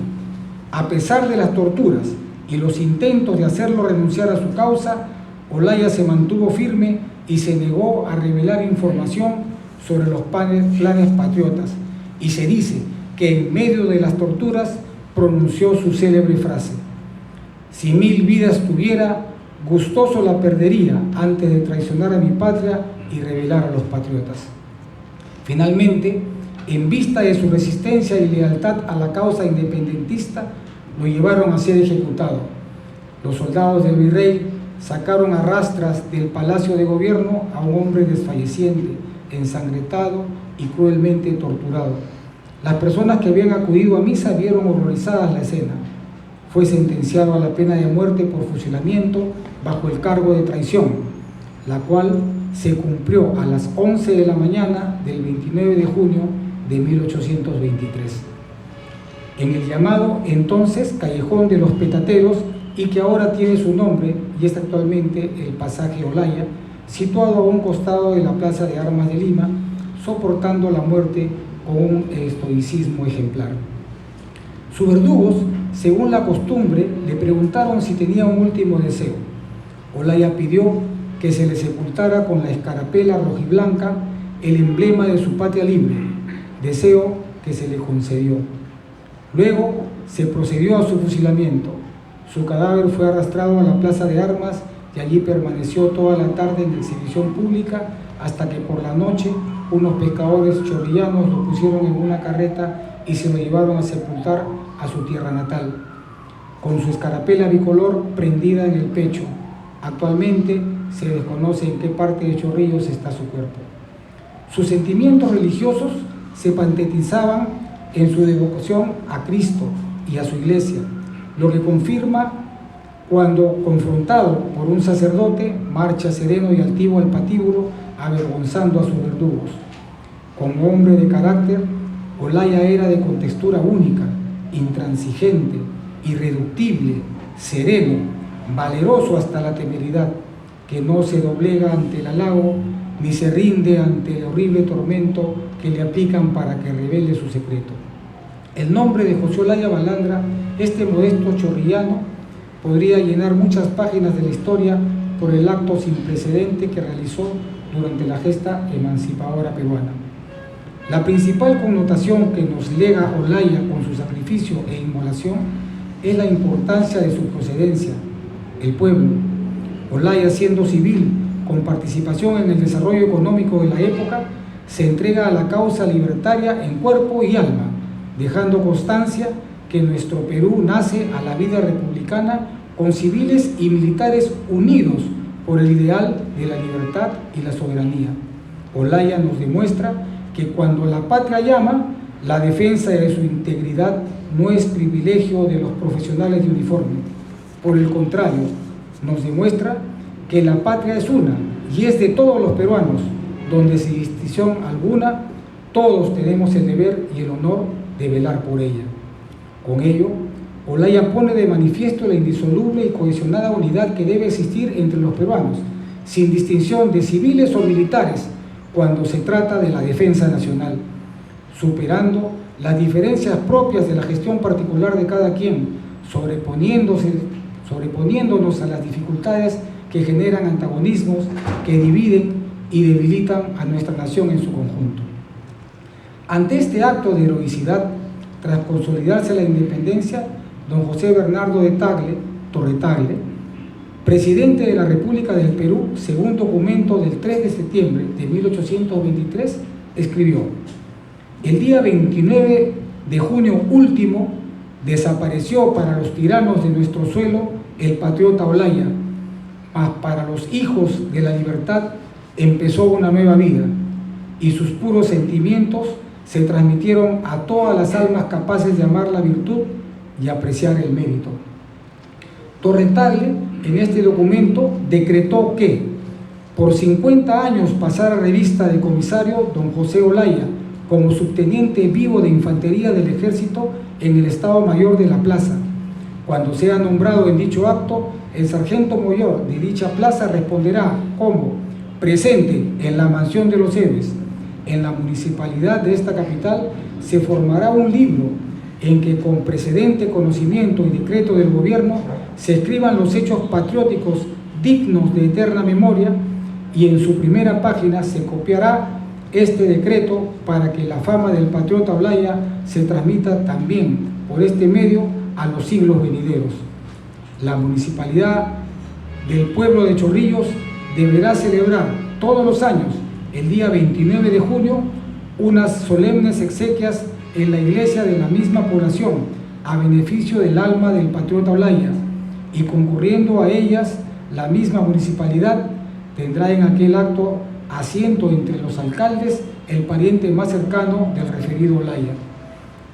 Speaker 5: A pesar de las torturas y los intentos de hacerlo renunciar a su causa, Olaya se mantuvo firme y se negó a revelar información sobre los planes patriotas, y se dice que en medio de las torturas pronunció su célebre frase: si 1000 vidas tuviera, gustoso la perdería antes de traicionar a mi patria y revelar a los patriotas. Finalmente, en vista de su resistencia y lealtad a la causa independentista, lo llevaron a ser ejecutado. Los soldados del virrey sacaron a rastras del palacio de gobierno a un hombre desfalleciente, ensangrentado y cruelmente torturado. Las personas que habían acudido a misa vieron horrorizadas la escena. Fue sentenciado a la pena de muerte por fusilamiento bajo el cargo de traición, la cual se cumplió a las 11 de la mañana del 29 de junio de 1823. En el llamado entonces Callejón de los Petateros, y que ahora tiene su nombre y es actualmente el pasaje Olaya, situado a un costado de la Plaza de Armas de Lima, soportando la muerte con un estoicismo ejemplar. Sus verdugos, según la costumbre, le preguntaron si tenía un último deseo. Olaya pidió que se le sepultara con la escarapela rojiblanca, el emblema de su patria libre, deseo que se le concedió. Luego se procedió a su fusilamiento. Su cadáver fue arrastrado a la Plaza de Armas y allí permaneció toda la tarde en exhibición pública, hasta que por la noche unos pescadores chorrillanos lo pusieron en una carreta y se lo llevaron a sepultar a su tierra natal, con su escarapela bicolor prendida en el pecho. Actualmente se desconoce en qué parte de Chorrillos está su cuerpo. Sus sentimientos religiosos se patentizaban en su devoción a Cristo y a su iglesia, lo que confirma cuando, confrontado por un sacerdote, marcha sereno y altivo al patíbulo, avergonzando a sus verdugos. Como hombre de carácter, Olaya era de contextura única, intransigente, irreductible, sereno, valeroso hasta la temeridad, que no se doblega ante el halago ni se rinde ante el horrible tormento que le aplican para que revele su secreto. El nombre de José Olaya Balandra, este modesto chorrillano, podría llenar muchas páginas de la historia por el acto sin precedente que realizó durante la gesta emancipadora peruana. La principal connotación que nos lega Olaya con su sacrificio e inmolación es la importancia de su procedencia, el pueblo. Olaya, siendo civil, con participación en el desarrollo económico de la época, se entrega a la causa libertaria en cuerpo y alma, dejando constancia que nuestro Perú nace a la vida republicana con civiles y militares unidos por el ideal de la libertad y la soberanía. Olaya nos demuestra que cuando la patria llama, la defensa de su integridad no es privilegio de los profesionales de uniforme. Por el contrario, nos demuestra que la patria es una y es de todos los peruanos, donde sin distinción alguna, todos tenemos el deber y el honor de velar por ella. Con ello, Olaya pone de manifiesto la indisoluble y cohesionada unidad que debe existir entre los peruanos, sin distinción de civiles o militares, cuando se trata de la defensa nacional, superando las diferencias propias de la gestión particular de cada quien, sobreponiéndonos a las dificultades que generan antagonismos que dividen y debilitan a nuestra nación en su conjunto. Ante este acto de heroicidad, tras consolidarse la independencia, don José Bernardo de Torre-Tagle, presidente de la República del Perú, según documento del 3 de septiembre de 1823, escribió: el día 29 de junio último desapareció para los tiranos de nuestro suelo el patriota Olaya, mas para los hijos de la libertad empezó una nueva vida, y sus puros sentimientos se transmitieron a todas las almas capaces de amar la virtud y apreciar el mérito. Torre-Tagle, en este documento, decretó que por 50 años pasara revista de comisario don José Olaya como subteniente vivo de infantería del ejército en el Estado Mayor de la Plaza. Cuando sea nombrado en dicho acto, el sargento mayor de dicha plaza responderá como presente en la mansión de los héroes. En la municipalidad de esta capital se formará un libro en que con precedente conocimiento y decreto del gobierno se escriban los hechos patrióticos dignos de eterna memoria, y en su primera página se copiará este decreto para que la fama del patriota Olaya se transmita también por este medio a los siglos venideros. La municipalidad del pueblo de Chorrillos deberá celebrar todos los años, el día 29 de junio, unas solemnes exequias en la iglesia de la misma población a beneficio del alma del patriota Olaya, y concurriendo a ellas la misma municipalidad tendrá en aquel acto asiento entre los alcaldes el pariente más cercano del referido Olaya.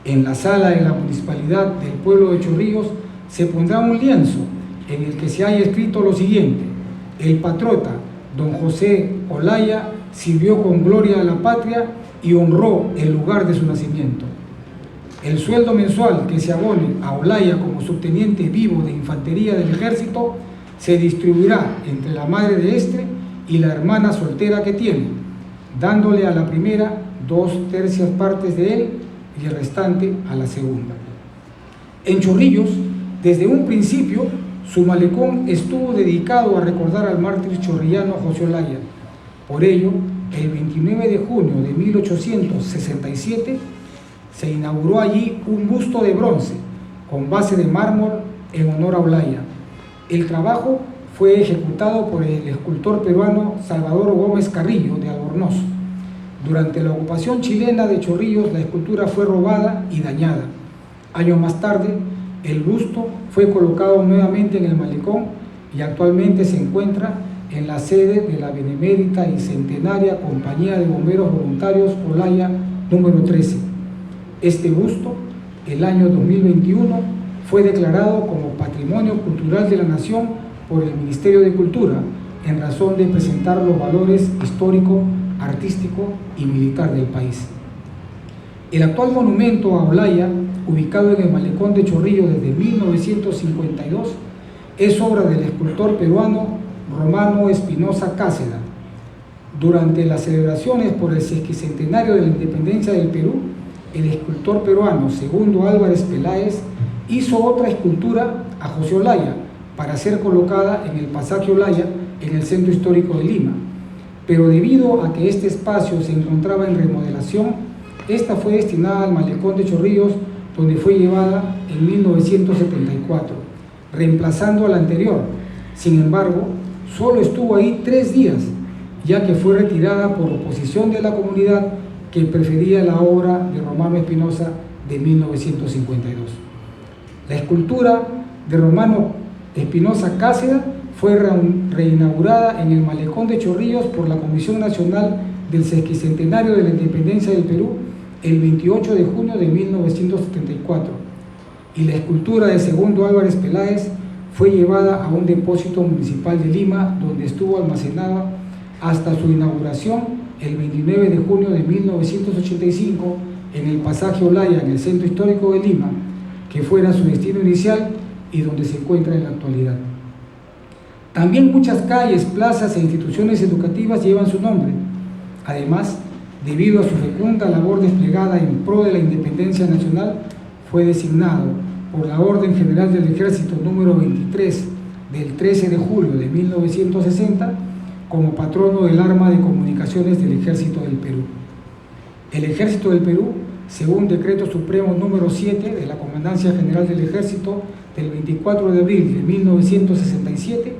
Speaker 5: En la sala de la municipalidad del pueblo de Chorrillos se pondrá un lienzo en el que se haya escrito lo siguiente: el patriota don José Olaya sirvió con gloria a la patria y honró el lugar de su nacimiento. El sueldo mensual que se abone a Olaya como subteniente vivo de infantería del ejército se distribuirá entre la madre de este y la hermana soltera que tiene, dándole a la primera 2/3 partes de él y el restante a la segunda. En Chorrillos, desde un principio, su malecón estuvo dedicado a recordar al mártir chorrillano José Olaya. Por ello, el 29 de junio de 1867 se inauguró allí un busto de bronce con base de mármol en honor a Olaya. El trabajo fue ejecutado por el escultor peruano Salvador Gómez Carrillo de Albornoz. Durante la ocupación chilena de Chorrillos, la escultura fue robada y dañada. Años más tarde, el busto fue colocado nuevamente en el malecón y actualmente se encuentra en la sede de la benemérita y centenaria Compañía de Bomberos Voluntarios Olaya número 13. Este busto, el año 2021, fue declarado como Patrimonio Cultural de la Nación por el Ministerio de Cultura, en razón de presentar los valores histórico, artístico y militar del país. El actual monumento a Olaya, ubicado en el malecón de Chorrillos desde 1952, es obra del escultor peruano Romano Espinosa Cáceda. Durante las celebraciones por el sesquicentenario de la independencia del Perú, el escultor peruano Segundo Álvarez Peláez hizo otra escultura a José Olaya para ser colocada en el pasaje Olaya en el centro histórico de Lima, pero debido a que este espacio se encontraba en remodelación, esta fue destinada al malecón de Chorrillos, donde fue llevada en 1974, reemplazando a la anterior. Sin embargo, solo estuvo ahí 3 días, ya que fue retirada por oposición de la comunidad que prefería la obra de Romano Espinosa de 1952. La escultura de Romano Espinosa Cáceda fue reinaugurada en el malecón de Chorrillos por la Comisión Nacional del Sesquicentenario de la Independencia del Perú el 28 de junio de 1974, y la escultura de Segundo Álvarez Peláez fue llevada a un depósito municipal de Lima, donde estuvo almacenada hasta su inauguración el 29 de junio de 1985 en el pasaje Olaya, en el centro histórico de Lima, que fuera su destino inicial y donde se encuentra en la actualidad. También muchas calles, plazas e instituciones educativas llevan su nombre. Además, debido a su fecunda labor desplegada en pro de la independencia nacional, fue designado por la Orden General del Ejército número 23 del 13 de julio de 1960 como patrono del arma de comunicaciones del Ejército del Perú. El Ejército del Perú, según Decreto Supremo número 7 de la Comandancia General del Ejército del 24 de abril de 1967,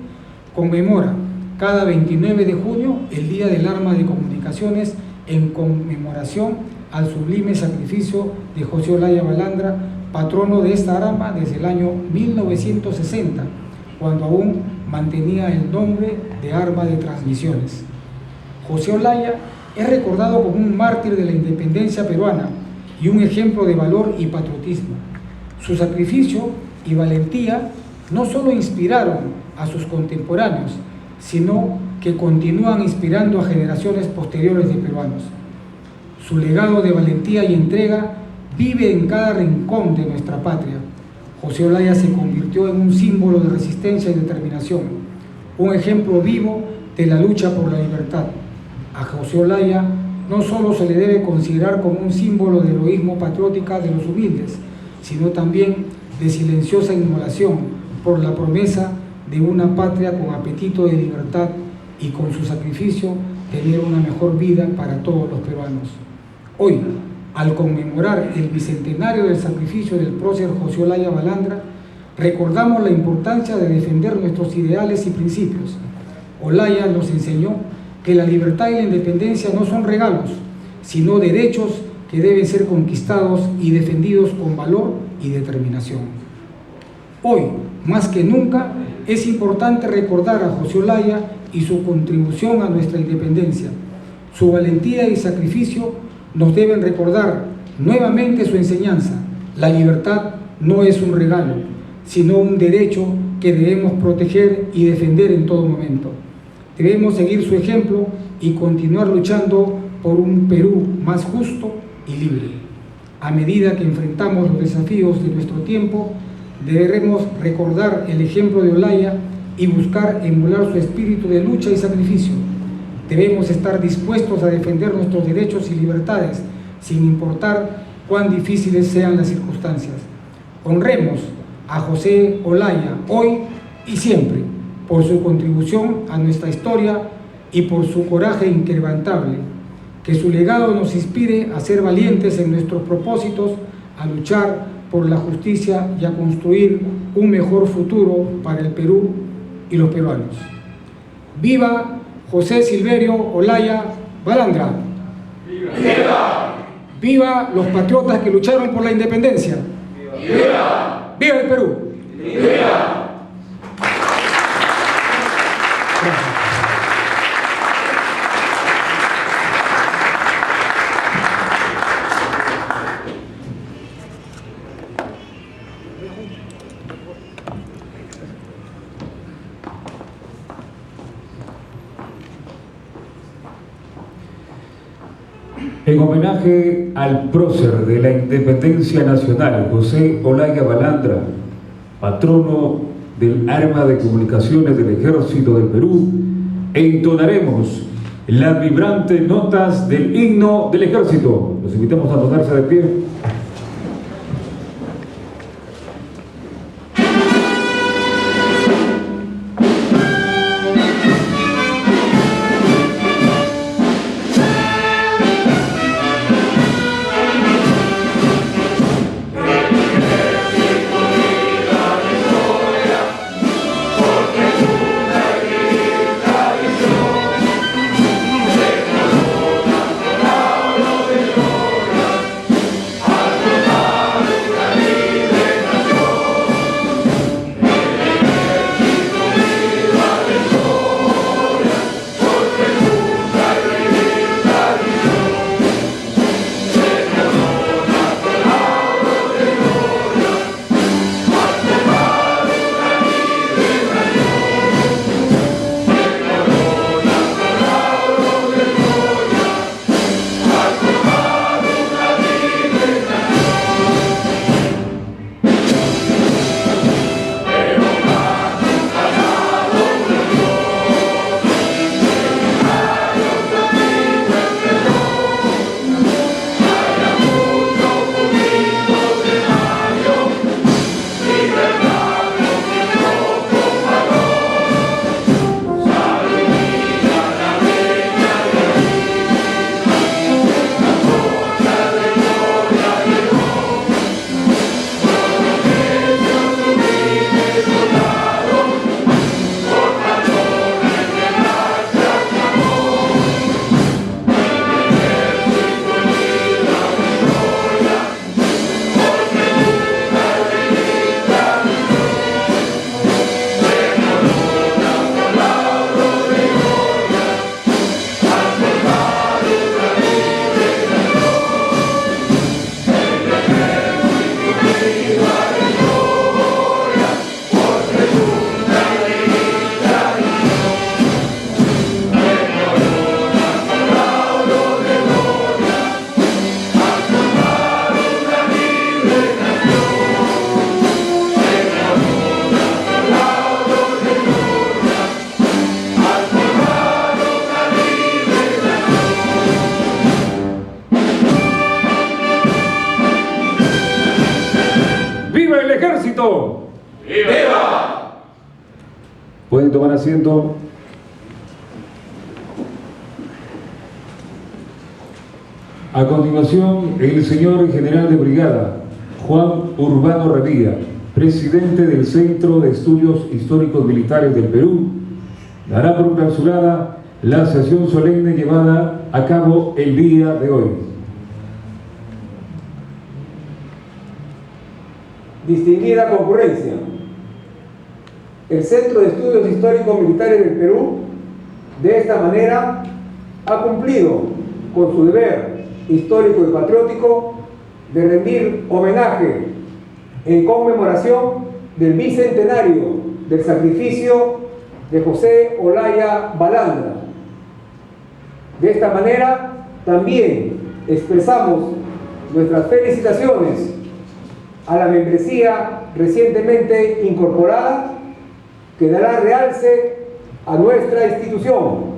Speaker 5: conmemora cada 29 de junio el Día del Arma de Comunicaciones en conmemoración al sublime sacrificio de José Olaya Balandra, patrono de esta arma desde el año 1960, cuando aún mantenía el nombre de arma de transmisiones. José Olaya es recordado como un mártir de la independencia peruana y un ejemplo de valor y patriotismo. Su sacrificio y valentía no solo inspiraron a sus contemporáneos, sino que continúan inspirando a generaciones posteriores de peruanos. Su legado de valentía y entrega vive en cada rincón de nuestra patria. José Olaya se convirtió en un símbolo de resistencia y determinación, un ejemplo vivo de la lucha por la libertad. A José Olaya no solo se le debe considerar como un símbolo de heroísmo patriótica de los humildes, sino también de silenciosa inmolación por la promesa de una patria con apetito de libertad y con su sacrificio tener una mejor vida para todos los peruanos. Hoy, al conmemorar el bicentenario del sacrificio del prócer José Olaya Balandra, recordamos la importancia de defender nuestros ideales y principios. Olaya nos enseñó que la libertad y la independencia no son regalos, sino derechos que deben ser conquistados y defendidos con valor y determinación. Hoy, más que nunca, es importante recordar a José Olaya y su contribución a nuestra independencia. Su valentía y sacrificio nos deben recordar nuevamente su enseñanza. La libertad no es un regalo, sino un derecho que debemos proteger y defender en todo momento. Debemos seguir su ejemplo y continuar luchando por un Perú más justo y libre. A medida que enfrentamos los desafíos de nuestro tiempo, deberemos recordar el ejemplo de Olaya y buscar emular su espíritu de lucha y sacrificio. Debemos estar dispuestos a defender nuestros derechos y libertades, sin importar cuán difíciles sean las circunstancias. Honremos a José Olaya hoy y siempre, por su contribución a nuestra historia y por su coraje inquebrantable. Que su legado nos inspire a ser valientes en nuestros propósitos, a luchar por la justicia y a construir un mejor futuro para el Perú y los peruanos. ¡Viva José Silverio Olaya Balandra!
Speaker 6: ¡Viva!
Speaker 5: ¡Viva los patriotas que lucharon por la independencia!
Speaker 6: ¡Viva!
Speaker 5: ¡Viva el Perú!
Speaker 6: ¡Viva!
Speaker 1: En homenaje al prócer de la independencia nacional, José Olaya Balandra, patrono del arma de comunicaciones del Ejército del Perú, entonaremos las vibrantes notas del himno del Ejército. Los invitamos a ponerse de pie.
Speaker 6: ¡Viva!
Speaker 1: Pueden tomar asiento. A continuación, el señor general de brigada, Juan Urbano Revilla, presidente del Centro de Estudios Históricos Militares del Perú, dará por clausurada la sesión solemne llevada a cabo el día de hoy.
Speaker 2: Distinguida concurrencia, el Centro de Estudios Históricos Militares del Perú, de esta manera, ha cumplido con su deber histórico y patriótico de rendir homenaje en conmemoración del bicentenario del sacrificio de José Olaya Balandra. De esta manera, también expresamos nuestras felicitaciones a la membresía recientemente incorporada, que dará realce a nuestra institución.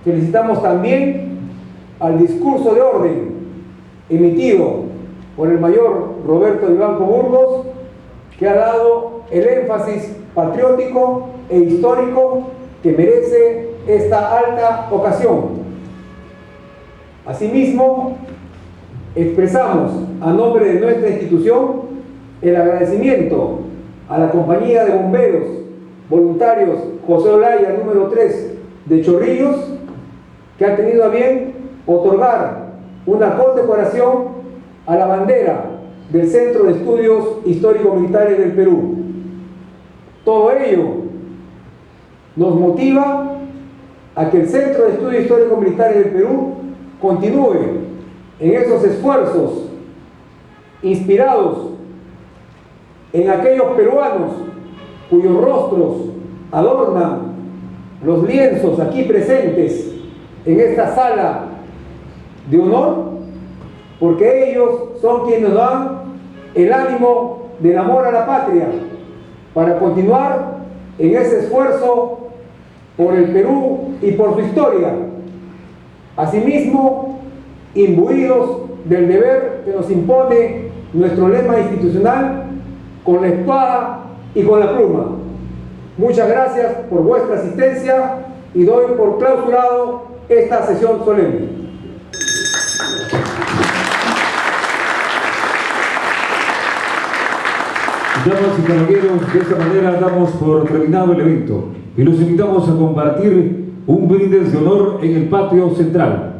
Speaker 2: Felicitamos también al discurso de orden emitido por el mayor Roberto Vivanco Burgos, que ha dado el énfasis patriótico e histórico que merece esta alta ocasión. Asimismo, expresamos a nombre de nuestra institución el agradecimiento a la Compañía de Bomberos Voluntarios José Olaya número 3 de Chorrillos, que ha tenido a bien otorgar una condecoración a la bandera del Centro de Estudios Históricos Militares del Perú. Todo ello nos motiva a que el Centro de Estudios Históricos Militares del Perú continúe en esos esfuerzos inspirados en aquellos peruanos cuyos rostros adornan los lienzos aquí presentes en esta sala de honor, porque ellos son quienes nos dan el ánimo del amor a la patria para continuar en ese esfuerzo por el Perú y por su historia. Asimismo, imbuidos del deber que nos impone nuestro lema institucional, con la espada y con la pluma. Muchas gracias por vuestra asistencia y doy por clausurado esta sesión solemne.
Speaker 1: Damas y caballeros, de esta manera damos por terminado el evento y los invitamos a compartir un brindis de honor en el patio central.